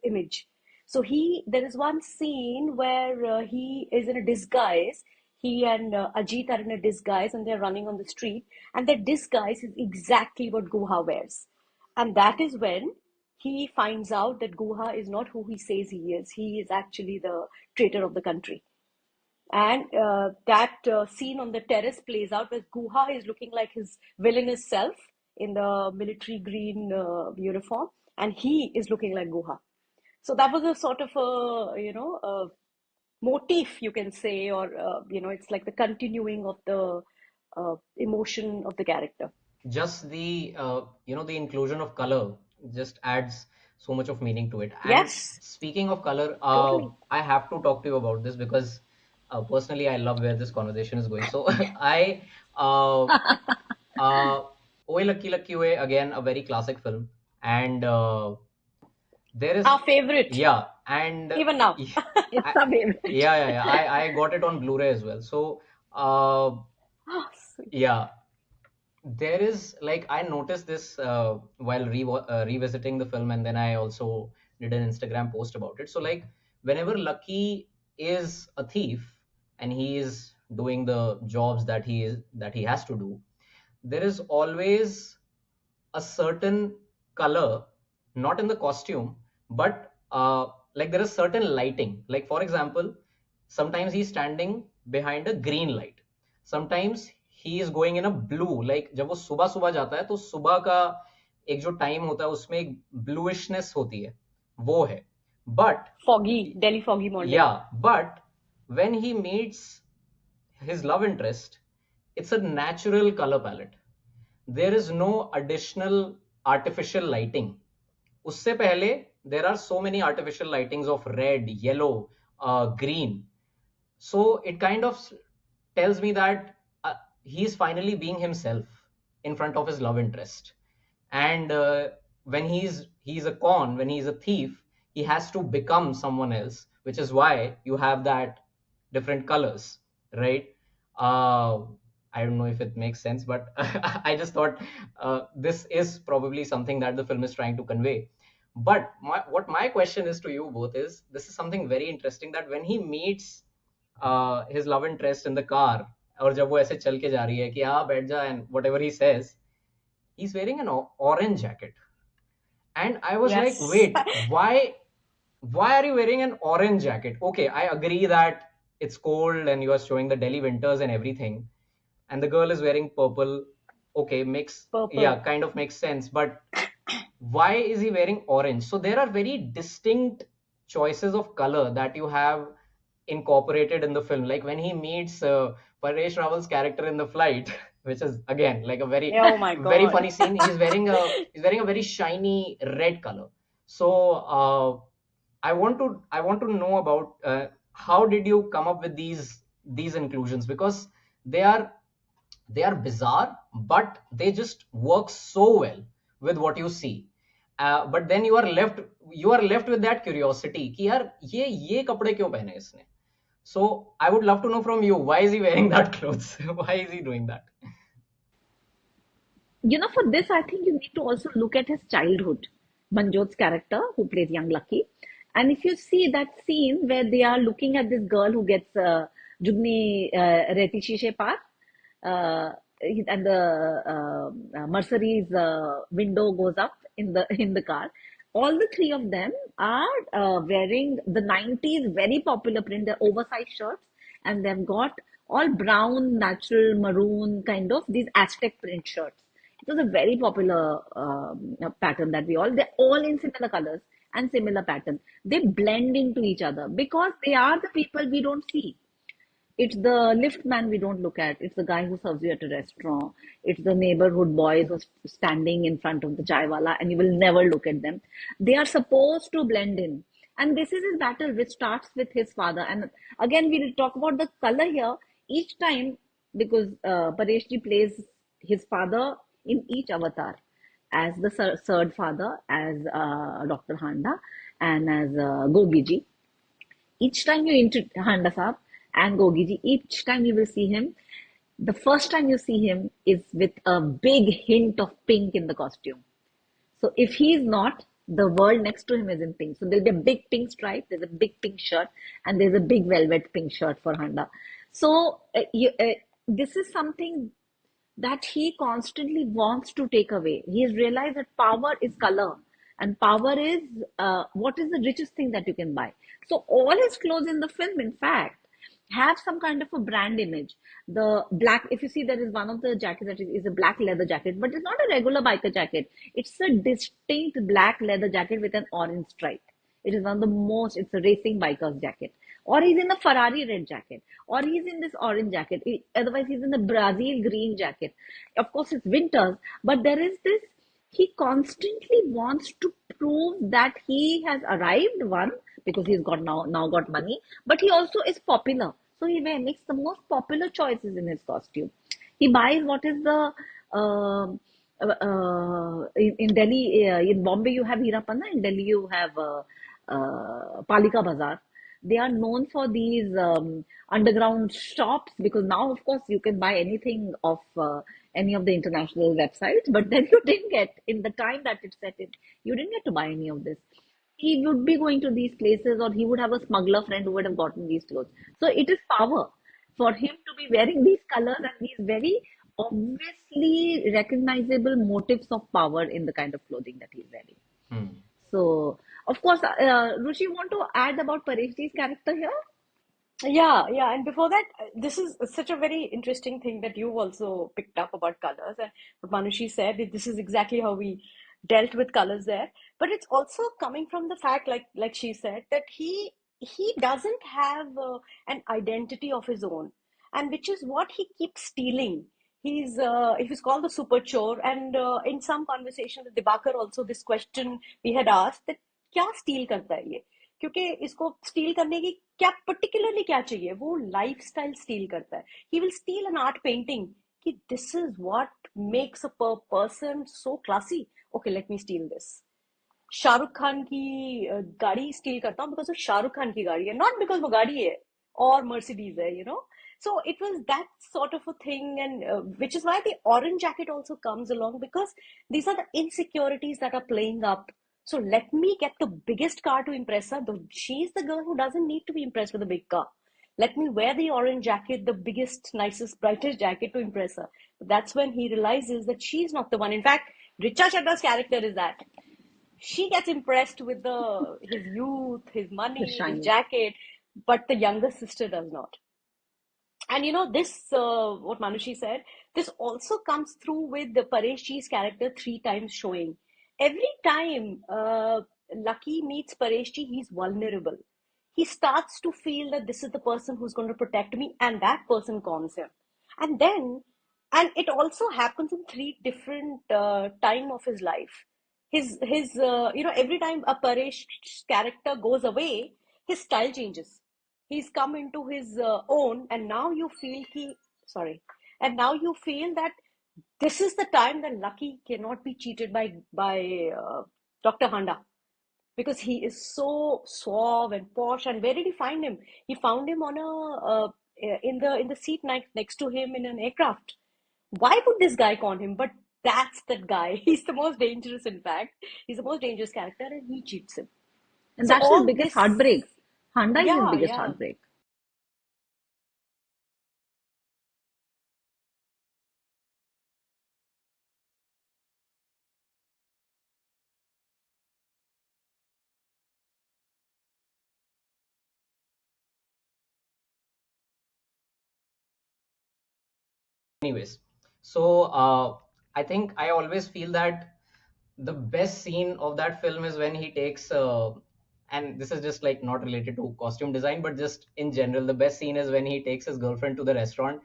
image. So there is one scene where he is in a disguise. He and Ajit are in a disguise and they're running on the street. And that disguise is exactly what Guha wears. And that is when he finds out that Guha is not who he says he is. He is actually the traitor of the country. And that scene on the terrace plays out where Guha is looking like his villainous self in the military green uniform, and he is looking like Guha. So that was a sort of a motif, you can say, or it's like the continuing of the emotion of the character. Just the the inclusion of color just adds so much of meaning to it. And Yes, speaking of color, totally. I have to talk to you about this because personally I love where this conversation is going. So I uh, uh, Oye Lucky Lucky Oye, again a very classic film, and there is, Our favorite, yeah, and even now. It's I, a favorite. yeah, I got it on Blu-ray as well. So Oh, sweet. yeah, there is, like, I noticed this while revisiting the film, and then I also did an Instagram post about it. So like, whenever Lucky is a thief and he is doing the jobs that he has to do, there is always a certain color, not in the costume, but like there is certain lighting. Like for example, sometimes he's standing behind a green light, sometimes he is going in a blue. Like जब वो सुबह सुबह जाता है तो सुबह का एक जो टाइम होता है उसमें एक ब्लूइशनेस होती है, वो है. But Foggy, Delhi foggy morning. yeah, but when he meets his love interest, it's a natural color palette. There is no additional artificial lighting. Usse pehle, there are so many artificial lightings of red, yellow, green. So it kind of tells me that he's finally being himself in front of his love interest. And when he's a con, when he's a thief, he has to become someone else, which is why you have that different colors, right? uh, I don't know if it makes sense, but I just thought this is probably something that the film is trying to convey. But what my question is to you both is, this is something very interesting, that when he meets his love interest in the car, और जब वो ऐसे चल के जा रही है कि हाँ बैठ जा, and whatever he says, he's wearing an orange jacket. And I was like, Yes. wait, why are you wearing an orange jacket? Okay, I agree that it's cold and you are showing the Delhi winters and everything, and the girl is wearing purple. Okay, makes, yeah, Purple. kind of makes sense. But why is he wearing orange? So there are very distinct choices of color that you have incorporated in the film. Like when he meets Paresh Rawal's character in the flight, which is again like a very Oh my very funny God. scene. He's wearing a very shiny red color. So I want to know about how did you come up with these inclusions, because they are they are bizarre, but they just work so well with what you see. But then you are left with that curiosity कि यार ये कपड़े क्यों पहने इसने. So I would love to know from you, why is he wearing that clothes? Why is he doing that? For this, I think you need to also look at his childhood. Manjot's character, who plays young Lucky. And if you see that scene where they are looking at this girl who gets Jugni Reti Shishe Par, and the Mercedes window goes up in the car. All the three of them are wearing the 90s very popular print, they're oversized shirts, and they've got all brown, natural maroon kind of these Aztec print shirts. It was a very popular pattern that they're all in similar colors and similar pattern. They blend into each other because they are the people we don't see. It's the lift man we don't look at. It's the guy who serves you at a restaurant. It's the neighborhood boys who's standing in front of the chai wala and you will never look at them. They are supposed to blend in. And this is his battle, which starts with his father. And again, we'll talk about the color here each time because Pareshji plays his father in each avatar as the third father, as Dr. Handa, and as Gogiji. Each time you introduce Handa Saab and Gogiji, each time you will see him, the first time you see him is with a big hint of pink in the costume. So if he is not, the world next to him is in pink. So there'll be a big pink stripe, there's a big pink shirt, and there's a big velvet pink shirt for Handa. So this is something that he constantly wants to take away. He has realized that power is color. And power is what is the richest thing that you can buy. So all his clothes in the film, in fact, have some kind of a brand image. The black, if you see, there is one of the jackets that is a black leather jacket, but it's not a regular biker jacket. It's a distinct black leather jacket with an orange stripe. It is one of the most, it's a racing biker's jacket. Or he's in a Ferrari red jacket. Or he's in this orange jacket. Otherwise, he's in the Brazil green jacket. Of course, it's winters, but there is this, he constantly wants to prove that he has arrived, one, because he's got now got money, but he also is popular. So he makes the most popular choices in his costume. He buys what is the in Delhi, in Bombay you have Hirapanna, in Delhi you have Palika Bazaar. They are known for these underground shops, because now, of course, you can buy anything of any of the international websites, but then you didn't get, in the time that it's set in, you didn't get to buy any of this. He would be going to these places, or he would have a smuggler friend who would have gotten these clothes. So it is power for him to be wearing these colors and these very obviously recognizable motifs of power in the kind of clothing that he's wearing. Hmm. So, of course, Rushi, want to add about Pareshji's character here? Yeah, yeah. And before that, this is such a very interesting thing that you also picked up about colors. And what Manushi said, this is exactly how we dealt with colors there. But it's also coming from the fact, like she said, that he doesn't have an identity of his own, and which is what he keeps stealing. He's called the super chore, and in some conversation with Dibakar also, this question we had asked that क्या steal करता है ये, क्योंकि इसको steel करने की क्या particularly क्या चाहिए, वो लाइफस्टाइल स्टील करता है. He will steal an art painting कि this is what makes a person so classy. Okay, let me steal this. Shahrukh Khan की गाड़ी स्टील करता हूँ बिकॉज वो शाहरुख खान की गाड़ी है, नॉट बिकॉज वो गाड़ी है और मर्सिडीज है, So it was that sort of a thing, and which is why the orange jacket also comes along, because these are the insecurities that are playing up. So let me get the biggest car to impress her. Though she's the girl who doesn't need to be impressed with a big car. Let me wear the orange jacket, the biggest, nicest, brightest jacket to impress her. But that's when he realizes that she's not the one. In fact, Richa Chadda's character is that she gets impressed with his youth, his The money, his shine. jacket, but the younger sister does not. And this, what Manushi said, this also comes through with the Pareshji's character three times showing. Every time Lucky meets Pareshji, he's vulnerable. He starts to feel that this is the person who's going to protect me, and that person calms him. And then, and it also happens in three different time of his life. Every time a Paresh character goes away, his style changes. He's come into his own, and now you feel and now you feel that this is the time that Lucky cannot be cheated by Dr. Handa, because he is so suave and posh. And where did he find him? He found him on in the seat next to him in an aircraft. Why would this guy con him? But that's that guy. He's the most dangerous. In fact, he's the most dangerous character, and he cheats him. And So that's his all biggest this, heartbreak. Handa is his yeah, biggest yeah. heartbreak. Anyways, so I think I always feel that the best scene of that film is when he takes and this is just like not related to costume design but just in general, the best scene is when he takes his girlfriend to the restaurant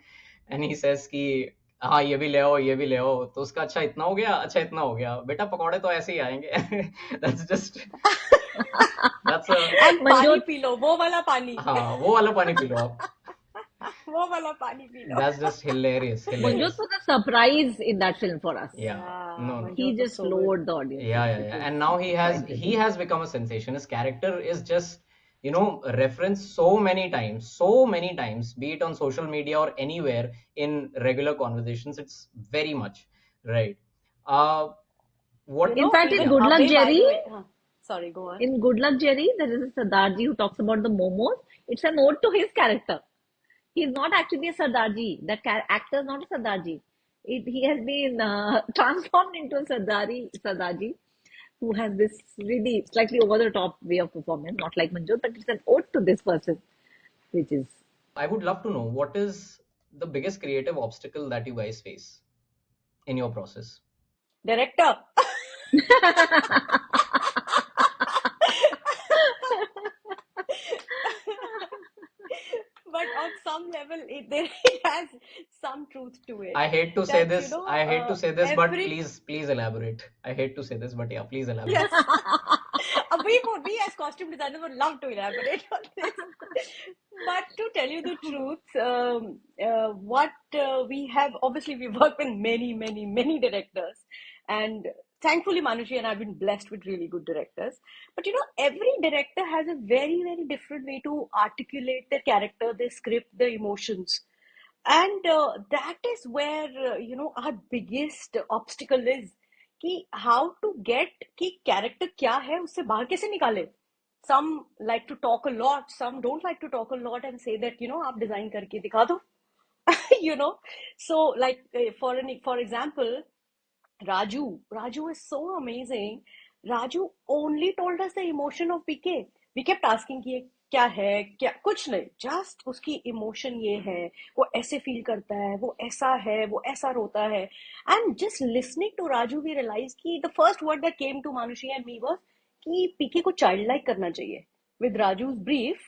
and he says कि हाँ ये भी ले आओ ये भी ले आओ, तो उसका अच्छा इतना हो गया, अच्छा इतना हो गया, बेटा पकौड़े तो ऐसे ही आएंगे. That's just that's a And पानी Manjot, पी लो, वो वाला पानी. हाँ वो वाला पानी पी लो आप. वो वाला पानी P low. That's just hilarious, Manjot hilarious. was a surprise in that film for us. Yeah, Yeah, no, no. He Manjot was just so good. floored the audiences, Yeah, yeah, which yeah. was And now quite he brilliant. has become a sensation. His character is just, referenced so many times, be it on social media or anywhere in regular conversations. It's very much right. Uh, You what? In know, fact, in Yeah. even Good Luck Abe, by Jerry, the way, sorry, go on. in Good Luck Jerry, there is a Sardarji who talks about the momos. It's an ode to his character. He's not actually a Sardarji. That actor is not a Sardarji. He has been transformed into a Sardarji who has this really slightly over the top way of performance, not like Manjot, but it's an ode to this person, which is I would love to know what is the biggest creative obstacle that you guys face in your process. Director. But on some level, it has some truth to it. I hate to say That, this. I hate to say this, but every please elaborate. I hate to say this, but yeah, please elaborate. yes, we as costume designers would love to elaborate on this. But to tell you the truth, what we have, obviously, we work with many, many, many directors. And thankfully, Manushi and I have been blessed with really good directors. But every director has a very, very different way to articulate their character, their script, their emotions. And that is where our biggest obstacle is कि how to get कि character क्या है उससे बाहर कैसे निकाले. Some like to talk a lot, some don't like to talk a lot and say that आप design करके दिखा दो. you know so like for example, Raju is so amazing. Raju only told us the emotion of PK. We kept asking कि ये क्या है, क्या कुछ नहीं, जस्ट उसकी इमोशन ये है, वो ऐसे फील करता है, वो ऐसा है, वो ऐसा रोता है. And just listening to Raju we realise कि the first word that came to Manushi and me was कि पीके को चाइल्ड लाइक करना चाहिए. विद राजूज ब्रीफ,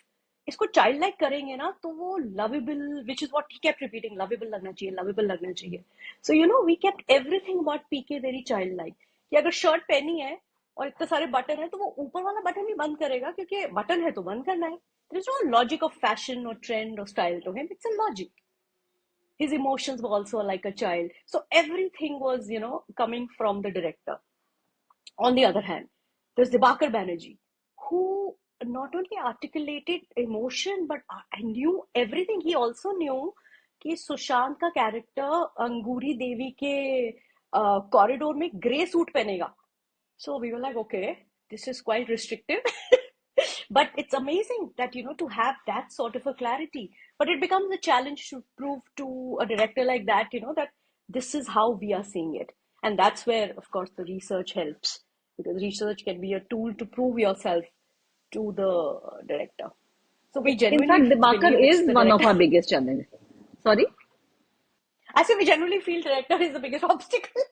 इसको चाइल्ड लाइक करेंगे ना तो वो lovable, which is what he kept repeating, lovable लगना चाहिए, लवेबल लगना चाहिए. So we kept everything about PK very child like. कि अगर शर्ट पहनी है और इतने सारे बटन है तो वो ऊपर वाला बटन ही बंद करेगा क्योंकि बटन है तो बंद करना है. There is no logic of fashion और ट्रेंड और style to him, it's a logic. His emotions were also like a child, so everything was coming from the director. On the other hand, there's Dibakar Banerjee, who not only articulated emotion, but I knew everything. He also knew कि सुशांत का character अंगूरी देवी के corridor में grey suit पहनेगा. So we were like, okay, this is quite restrictive. But it's amazing that, to have that sort of a clarity. But it becomes a challenge to prove to a director like that, that this is how we are seeing it. And that's where, of course, the research helps. Because research can be a tool to prove yourself to the director. So we in fact genuinely Dibakar believe it's is the one of director. our biggest challenges. Sorry. I say we genuinely feel director is the biggest obstacle.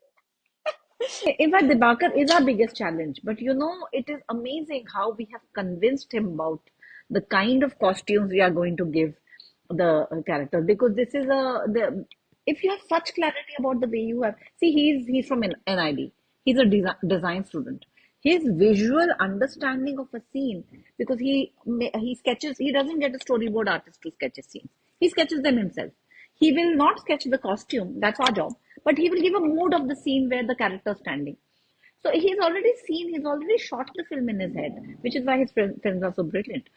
In fact, Dibakar is our biggest challenge. But it is amazing how we have convinced him about the kind of costumes we are going to give the character. Because this is if you have such clarity about the way you have, see, he's from NID. He's a design student. His visual understanding of a scene, because he sketches. He doesn't get a storyboard artist to sketch a scene. He sketches them himself. He will not sketch the costume, that's our job, but he will give a mood of the scene where the character is standing. So he's already shot the film in his head, which is why his films are so brilliant.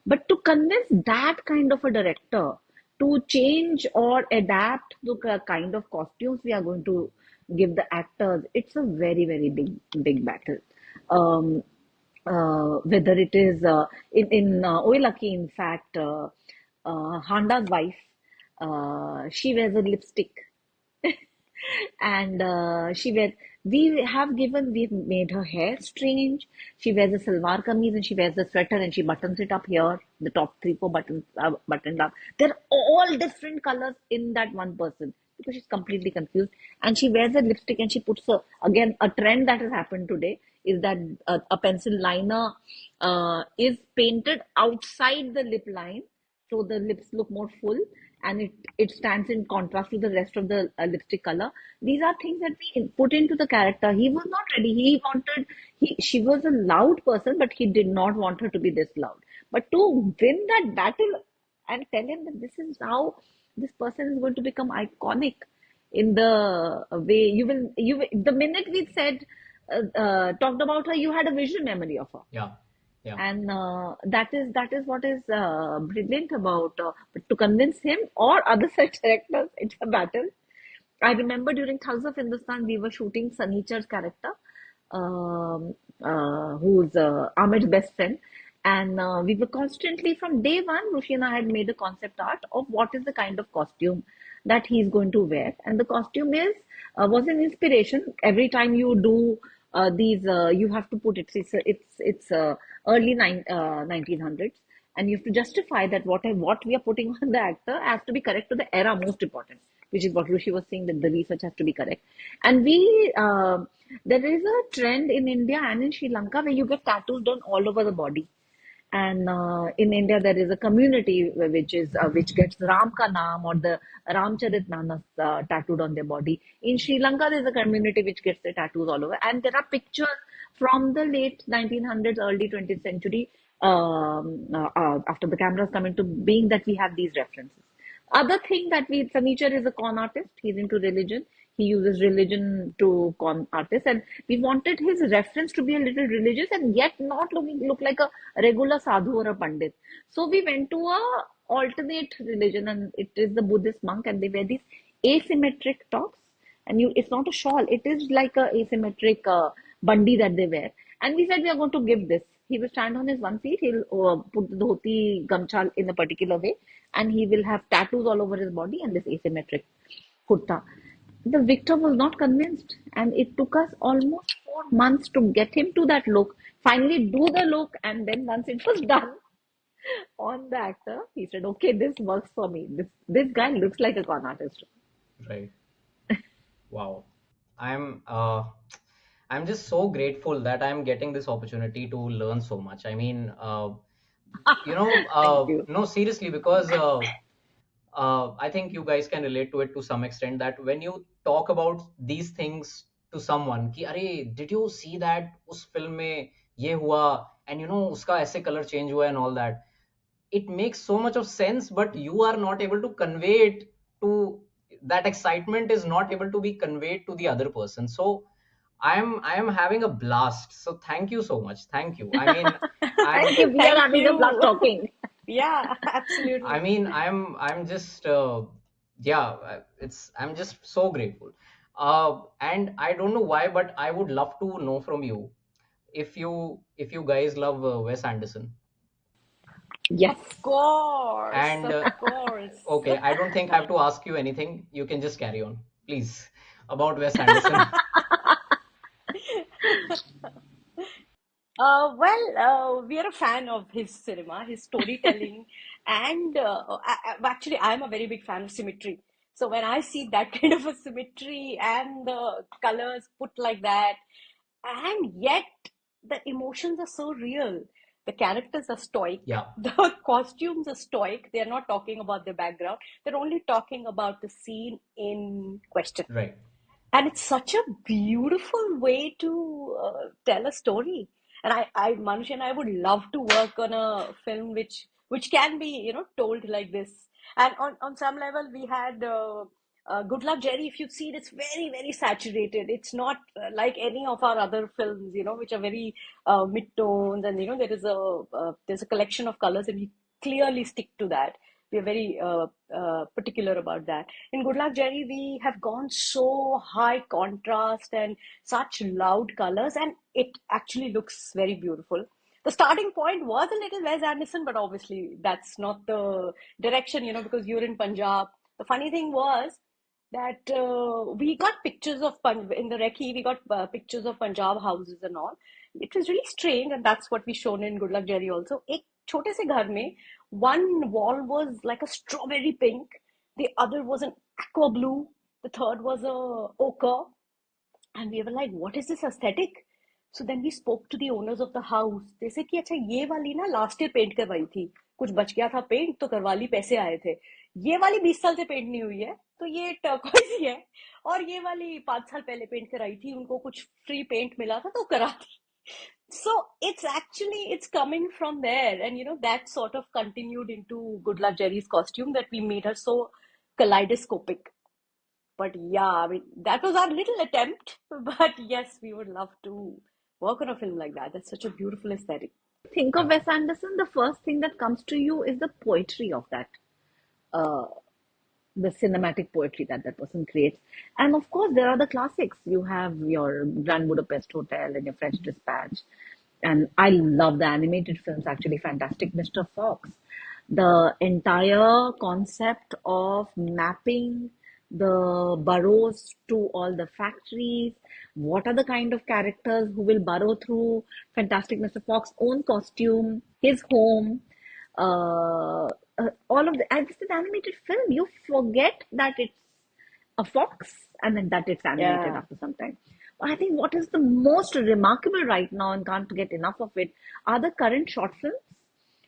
But to convince that kind of a director to change or adapt the kind of costumes we are going to give the actors, it's a very, very big battle. Um, Whether it is in Oye Lucky, in fact, Handa's wife, she wears a lipstick and we've made her hair strange. She wears a salwar kameez and she wears the sweater and she buttons it up here. The top three, four buttons buttoned up. They're all different colors in that one person because she's completely confused. And she wears a lipstick and she puts again, a trend that has happened today is that a pencil liner is painted outside the lip line, so the lips look more full and it stands in contrast to the rest of the lipstick color. These are things that we put into the character. He was not ready. She was a loud person, but he did not want her to be this loud. But to win that battle and tell him that this is how this person is going to become iconic in the way the minute we said, talked about her, you had a visual memory of her. Yeah, yeah. And that is what is brilliant about to convince him or other such characters. It's a battle. I remember during Thugs of Hindustan, we were shooting Sanichar's character, who's Ahmed's best friend. And we were constantly, from day one, Rushi and I had made a concept art of what is the kind of costume that he's going to wear. And the costume was an inspiration. Every time you do these you have to put it. It's early 1900s, and you have to justify that what we are putting on the actor has to be correct to the era. Most important, which is what Rushi was saying, that the research has to be correct. And there is a trend in India and in Sri Lanka where you get tattoos done all over the body. And in India, there is a community which gets Ram ka naam or the Ramcharitmanas tattooed on their body. In Sri Lanka, there is a community which gets the tattoos all over, and there are pictures from the late 1900s, early 20th century, after the cameras come into being, that we have these references. Other thing that Furniture is a con artist. He's into religion. He uses religion to con artists, and we wanted his reference to be a little religious and yet not look like a regular sadhu or a pandit. So we went to a alternate religion, and it is the Buddhist monk, and they wear these asymmetric tops, and it's not a shawl. It is like a asymmetric bandi that they wear. And we said we are going to give this. He will stand on his one feet. He'll put the dhoti gamcha in a particular way, and he will have tattoos all over his body and this asymmetric kurta. The victor was not convinced, and it took us almost 4 months to get him to that look. Finally, do the look, and then once it was done on the actor, he said, "Okay, this works for me. This guy looks like a con artist." Right. Wow. I'm uh, I'm just so grateful that I'm getting this opportunity to learn so much. I mean, Thank you. no, seriously, because I think you guys can relate to it to some extent, that when you talk about these things to someone, कि अरे did you see that उस film में ये हुआ, and उसका ऐसे color change हुआ and all that, it makes so much of sense, but you are not able to convey it to, that excitement is not able to be conveyed to the other person. So I am having a blast. So thank you so much. Thank you. I mean, I'm Thank you. We are Thank having a blast you. talking. Yeah, I absolutely. mean, I'm just yeah, I'm just so grateful. And I don't know why, but I would love to know from you if you guys love Wes Anderson. Yes. Of course, And of course. okay, I don't think I have to ask you anything. You can just carry on, please, about Wes Anderson. We are a fan of his cinema, his storytelling, and actually, I'm a very big fan of symmetry. So when I see that kind of a symmetry and the colors put like that, and yet the emotions are so real. The characters are stoic. Yeah, The costumes are stoic. They're not talking about the background. They're only talking about the scene in question. right, And it's such a beautiful way to tell a story. And Manush and I would love to work on a film which can be, told like this. And on some level, we had Good Luck Jerry. If you've seen, it's very, very saturated. It's not like any of our other films, which are very mid-tones, and there's a collection of colors, and we clearly stick to that. We are very particular about that. In Good Luck Jerry, we have gone so high contrast and such loud colors, and it actually looks very beautiful. The starting point was a little Wes Anderson, but obviously that's not the direction, because you're in Punjab. The funny thing was that we got pictures of in the recce, we got pictures of Punjab houses and all. It was really strange, and that's what we shown in Good Luck Jerry also. एक छोटे से घर में one wall was like a strawberry pink, the other was an aqua blue, the third was a ochre, and we were like, what is this aesthetic? So then we spoke to the owners of the house. They said कि अच्छा ये वाली ना last year paint करवाई थी, कुछ बच गया था पेंट तो करवा ली, पैसे आए थे. ये वाली 20 साल से पेंट नहीं हुई है, तो ये टर्कोइज ही है. और ये वाली 5 साल पहले पेंट कराई थी, उनको कुछ फ्री पेंट मिला था तो करा दी. So it's coming from there, and that sort of continued into Good Luck Jerry's costume, that we made her so kaleidoscopic. But yeah, I mean, that was our little attempt. But yes, we would love to work on a film like that. That's such a beautiful aesthetic. Think of yeah, Wes Anderson, the first thing that comes to you is the poetry of that. Uh, the cinematic poetry that that person creates. And of course, there are the classics. You have your Grand Budapest Hotel and your French Dispatch. And I love the animated films, actually, fantastic. Mr. Fox. The entire concept of mapping the burrows to all the factories. What are the kind of characters who will burrow through Fantastic Mr. Fox's own costume, his home, all of the, and it's an animated film. You forget that it's a fox and then that it's animated Yeah. after some time. I think what is the most remarkable right now and can't get enough of it are the current short films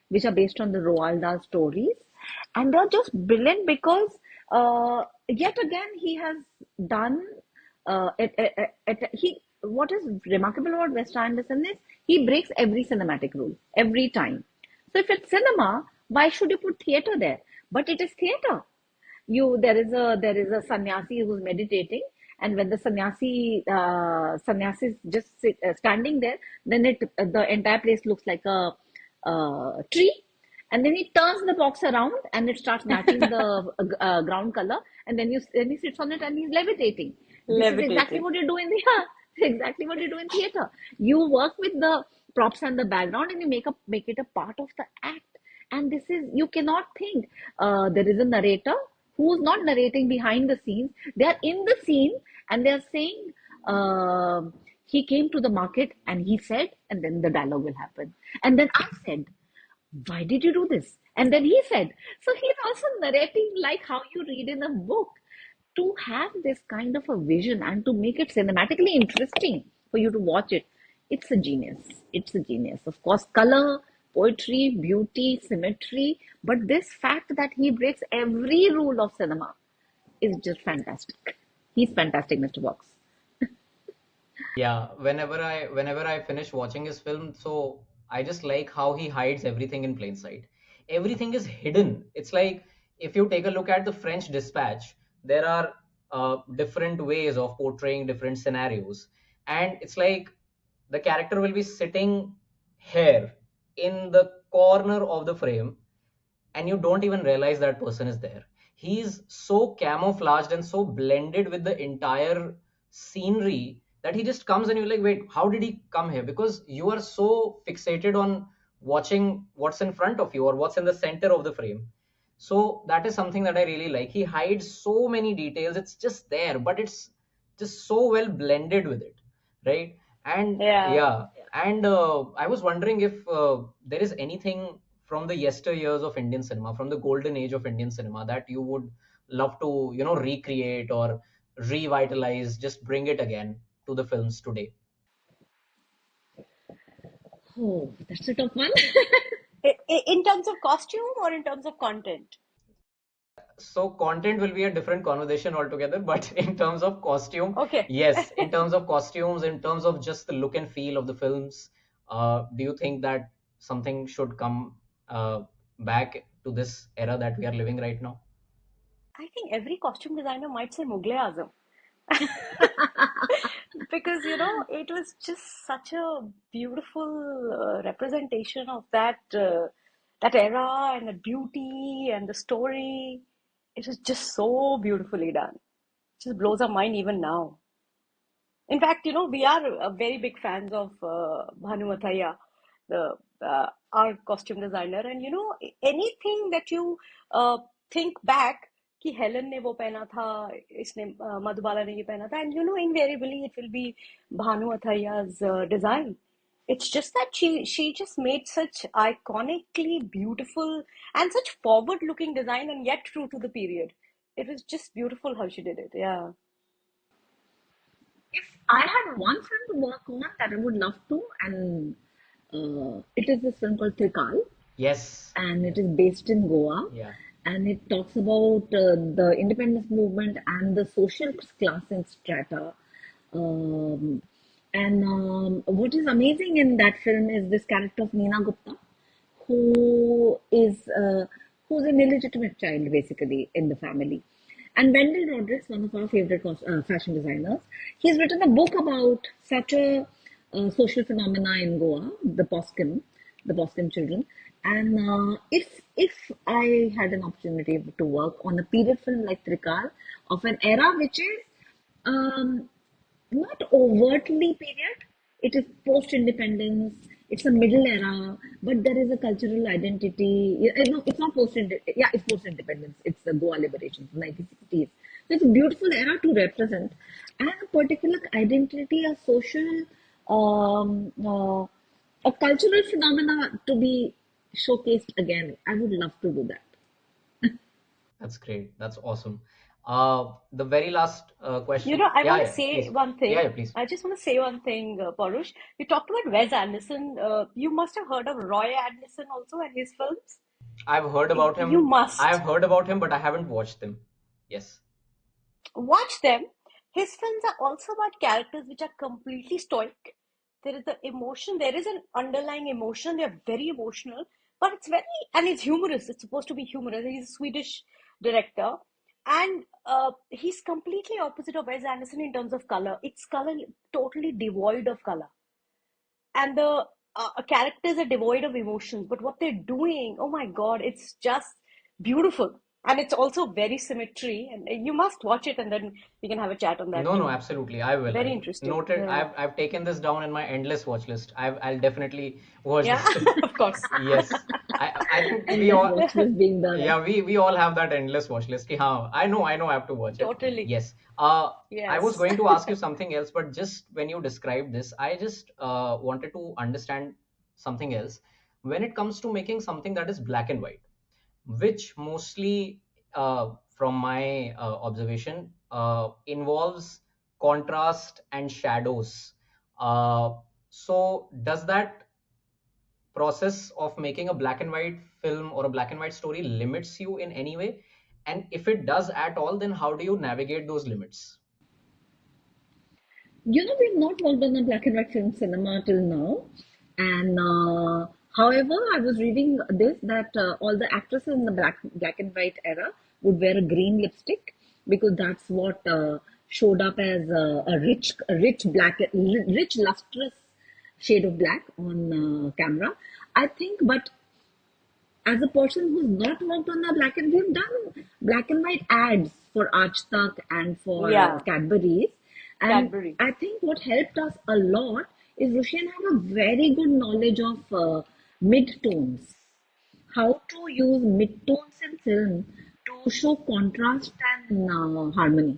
which are based on the Roald Dahl stories. And they're just brilliant because yet again he has done what is remarkable about Wes Anderson is he breaks every cinematic rule every time. So if it's cinema, why should you put theater there? But it is theater. There is a sannyasi who's meditating, and when the sannyasi is just standing there, then the entire place looks like a tree, and then he turns the box around and it starts matching the ground color, and then he sits on it and he's levitating. This is exactly Levitating. what you do in the exactly what you do in theater. You work with the props and the background, and you make it a part of the act. And this is, you cannot think there is a narrator who's not narrating behind the scenes. They are in the scene and they are saying, uh, he came to the market and he said, and then the dialogue will happen. And then I said, why did you do this? And then he said, so he's also narrating like how you read in a book. To have this kind of a vision and to make it cinematically interesting for you to watch it, it's a genius. It's a genius. Of course, color, poetry, beauty, symmetry, but this fact that he breaks every rule of cinema is just fantastic. He's fantastic, Mr. Box. Yeah, whenever I finish watching his film, so I just like how he hides everything in plain sight. Everything is hidden. It's like if you take a look at the French Dispatch, there are different ways of portraying different scenarios, and it's like the character will be sitting here in the corner of the frame, and you don't even realize that person is there. He's so camouflaged and so blended with the entire scenery that he just comes and you're like, wait, how did he come here? Because you are so fixated on watching what's in front of you or what's in the center of the frame. So that is something that I really like. He hides so many details. It's just there, but it's just so well blended with it, right? And Yeah. yeah, and I was wondering if there is anything from the yesteryears of Indian cinema, from the golden age of Indian cinema, that you would love to, recreate or revitalize, just bring it again to the films today. Oh, that's a tough one. In terms of costume or in terms of content? So content will be a different conversation altogether, but in terms of costume, Okay. yes, in terms of costumes, in terms of just the look and feel of the films, do you think that something should come back to this era that we are living right now? I think every costume designer might say Mughal Azam. Because it was just such a beautiful representation of that era and the beauty and the story. It was just so beautifully done. It just blows our mind even now. In fact, we are very big fans of Bhanu Athaiya, the our costume designer, and anything that you think back कि Helen ने वो पहना था, इसने मधुबाला ने ये पहना था, and invariably it will be Bhanu Athaiya's design. It's just that she just made such iconically beautiful and such forward-looking design and yet true to the period. It was just beautiful how she did it. Yeah. If I had one film to work on that I would love to, and it is this film called Trikal, Yes. and it is based in Goa, Yeah. and it talks about the independence movement and the social class and strata. Um, and what is amazing in that film is this character of Neena Gupta, who is who's an illegitimate child basically in the family. And Wendell Rodriguez, one of our favorite fashion designers, he's written a book about such a social phenomena in Goa, the Poskim children. And if I had an opportunity to work on a period film like Trikal of an era which is um, not overtly period. It is post-independence. It's a middle era, but there is a cultural identity. No, it's not post. Yeah, it's post-independence. It's the Goa liberation from 1960s. It's a beautiful era to represent, and a particular identity, a social, um, uh, a cultural phenomena to be showcased again. I would love to do that. That's great. That's awesome. The very last You question. know, I Yeah, want to yeah, say please. one Yeah, thing. yeah, please. I just want to say one thing, Parush. You talked about Wes Anderson. You must have heard of Roy Anderson also and his films. I've heard about You him. I've must. heard about him, but I haven't watched them. Yes. Watch them. His films are also about characters which are completely stoic. There is the emotion, there is an underlying emotion. They're very emotional, but it's very, and it's humorous. It's supposed to be humorous. He's a Swedish director, and he's completely opposite of Wes Anderson in terms of color. It's color totally devoid of color, and the characters are devoid of emotions. But what they're doing, oh my God, it's just beautiful, and it's also very symmetry. And you must watch it, and then we can have a chat on that No, no, too. absolutely. I will. Very I interesting. noted. Yeah, I've taken this down in my endless watch list. I'll definitely watch yeah, this. of course. Yes. I think we Endless all. watch list being done. Yeah, we all have that endless watch list. Ki, हाँ, I know, I have to watch it. Totally. Yes. I was Yes. going to ask you something else, but just when you described this, I just wanted to understand something else. When it comes to making something that is black and white, which mostly, from my observation, involves contrast and shadows. Uh, so, does that process of making a black and white film or a black and white story limits you in any way? And if it does at all, then how do you navigate those limits? We've not worked on a black and white film cinema till now. And however, I was reading this that all the actresses in the black and white era would wear a green lipstick because that's what showed up as a rich black, rich lustrous shade of black on camera. I think, but as a person who's not worked on the black and we've done black and white ads for Ajtak and for Yeah, Cadbury's, and Cadbury. I think what helped us a lot is Rushian have a very good knowledge of mid-tones, how to use mid-tones in film to show contrast and harmony.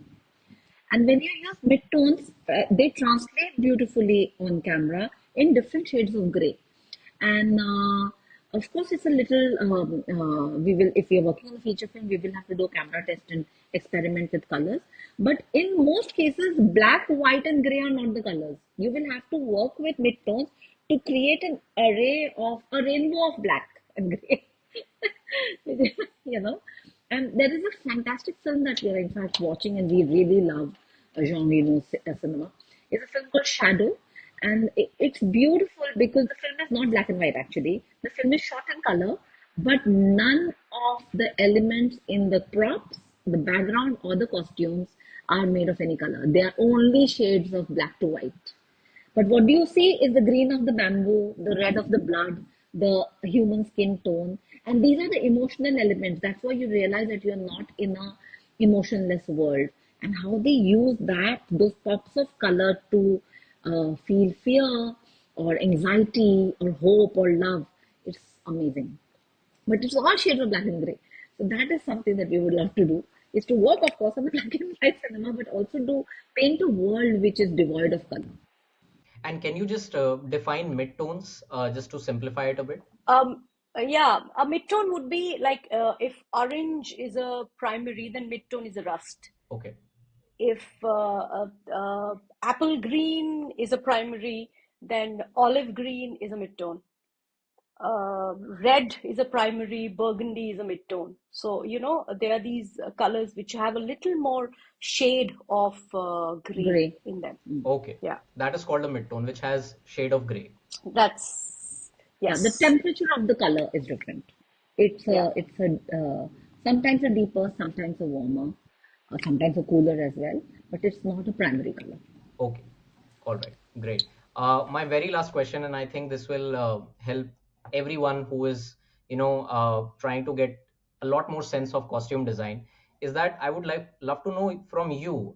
And when you use mid-tones, they translate beautifully on camera in different shades of gray. And of course, it's a little, we will, if we are working on a feature film, we will have to do a camera test and experiment with colors. But in most cases, black, white, and gray are not the colors. You will have to work with mid-tones to create an array of a rainbow of black and gray. you know. And there is a fantastic film that we are in fact watching, and we really love Jean Reno's cinema. It's a film called Shadow, and it's beautiful because the film is not black and white actually. The film is shot in color, but none of the elements in the props, the background, or the costumes are made of any color. They are only shades of black to white. But what do you see is the green of the bamboo, the red of the blood, the human skin tone, and these are the emotional elements. That's why you realize that you're not in a emotionless world. And how they use that, those pops of color to feel fear or anxiety or hope or love, it's amazing. But it's all shades of black and gray. So that is something that we would love to do. Is to work, of course, on the black and white cinema, but also to paint a world which is devoid of color. And can you just define midtones, just to simplify it a bit? Yeah, a midtone would be like if orange is a primary, then midtone is a rust. Okay. If apple green is a primary, then olive green is a midtone. Red is a primary, burgundy is a midtone. So, there are these colors which have a little more shade of gray Gray. in them. Okay. Yeah, That is called a midtone, which has shade of gray. that's, Yeah, the yes, temperature of the color is different. yeah. Sometimes a deeper, sometimes a warmer, sometimes a cooler as well, but it's not a primary color. Okay. All right. Great. My very last question, and I think this will help everyone who is, trying to get a lot more sense of costume design, is that I would love to know from you,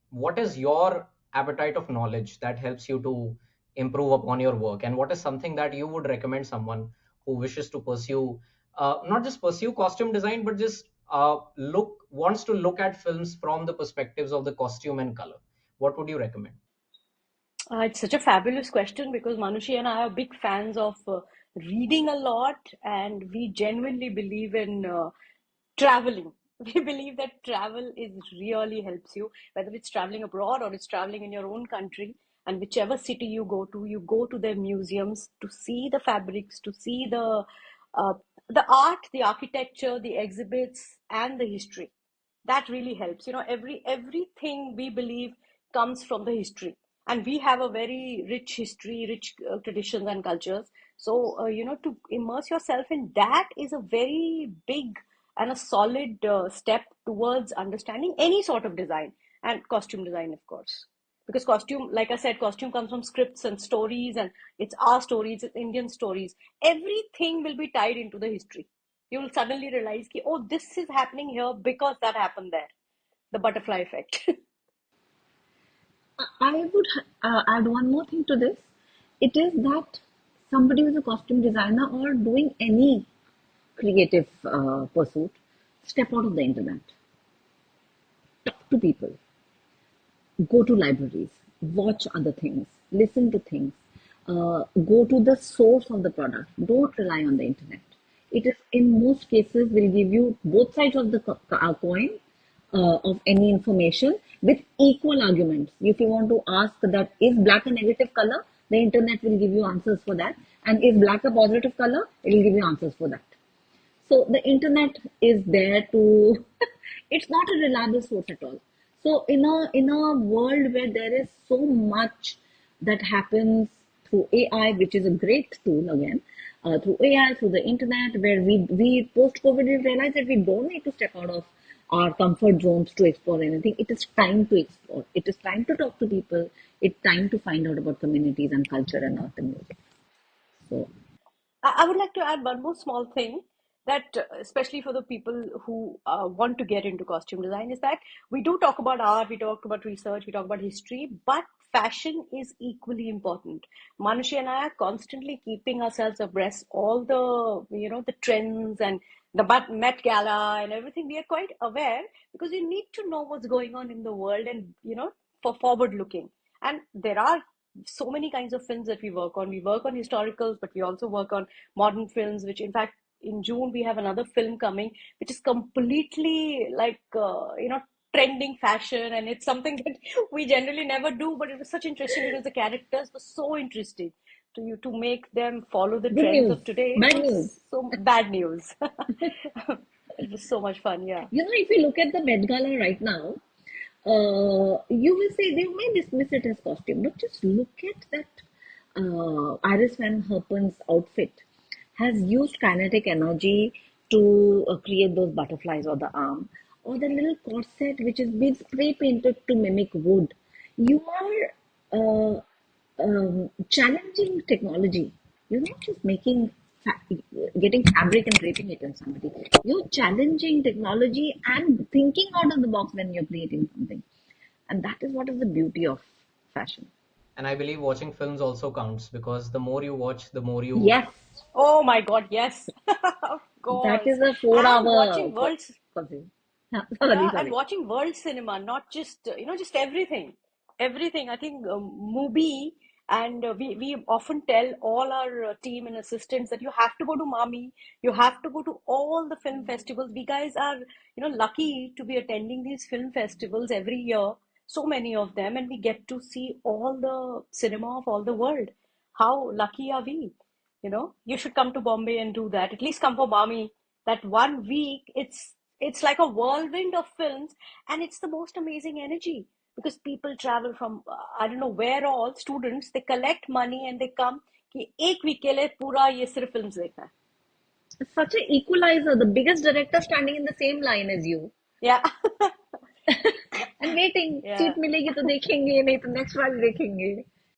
what is your appetite of knowledge that helps you to improve upon your work, and what is something that you would recommend someone who wishes to pursue, not just pursue costume design, but just look wants to look at films from the perspectives of the costume and color, what would you recommend? It's such a fabulous question because Manushi and I are big fans of reading a lot, and we genuinely believe in traveling. We believe that travel is really helps you, whether it's traveling abroad or it's traveling in your own country. And whichever city you go to their museums to see the fabrics, to see uh, the art, the architecture, the exhibits, and the history. That really helps. Everything we believe comes from the history, and we have a very rich history, rich traditions and cultures. So to immerse yourself in that is a very big and a solid step towards understanding any sort of design, and costume design, of course. Because costume, like I said, costume comes from scripts and stories, and it's our stories, it's Indian stories. Everything will be tied into the history. You will suddenly realize ki, oh, this is happening here because that happened there. The butterfly effect. I would add one more thing to this. It is that somebody who's a costume designer or doing any creative pursuit, step out of the internet, talk to people, go to libraries, watch other things, listen to things, go to the source of the product. Don't rely on the internet. It is in most cases will give you both sides of the coin of any information with equal arguments. If you want to ask that is black a negative color, the internet will give you answers for that. And is black a positive color, it will give you answers for that. So the internet is there to, it's not a reliable source at all. So in a world where there is so much that happens through AI, which is a great tool again, through AI, through the internet, where we post COVID we realize that we don't need to step out of our comfort zones to explore anything. It is time to explore. It is time to talk to people. It's time to find out about communities and culture and art and music. So I would like to add one more small thing that, especially for the people who want to get into costume design, is that we do talk about art, we talk about research, we talk about history, but fashion is equally important. Manushi and I are constantly keeping ourselves abreast all the trends and the Met Gala and everything. We are quite aware because you need to know what's going on in the world and for forward looking. And there are so many kinds of films that we work on. We work on historicals, but we also work on modern films, which in fact in June we have another film coming, which is completely like trending fashion, and it's something that we generally never do. But it was such interesting because the characters were so interesting to make them follow the good trends news, of today. It bad news. was so bad news. It was so much fun, yeah. If you look at the Met Gala right now, you will say they may dismiss it as costume, but just look at that Iris Van Herpen's outfit has used kinetic energy to create those butterflies or the arm, or the little corset which is been spray painted to mimic wood. You are challenging technology. You're not just getting fabric and draping it on somebody. You're challenging technology and thinking out of the box when you're creating something. And that is what is the beauty of fashion. And I believe watching films also counts, because the more you watch, the more you. Yes, Oh my God, yes, of that course. is a And 4 hour watching worlds. concept. Sorry, Yeah, and sorry. watching world cinema, not just just everything, everything. I think movie, and we often tell all our team and assistants that you have to go to Mami, you have to go to all the film festivals. We guys are lucky to be attending these film festivals every year, so many of them, and we get to see all the cinema of all the world. How lucky are we? You should come to Bombay and do that. At least come for Mami. That one week, it's like a whirlwind of films, and it's the most amazing energy because people travel from I don't know where all. Students, they collect money and they come कि एक week के लिए पूरा ये सिर्फ films देखना है. Such an equalizer, the biggest director standing in the same line as you. Yeah. And waiting, Yeah. Seat मिलेगी तो देखेंगे, नहीं तो नेक्स्ट वाले देखेंगे.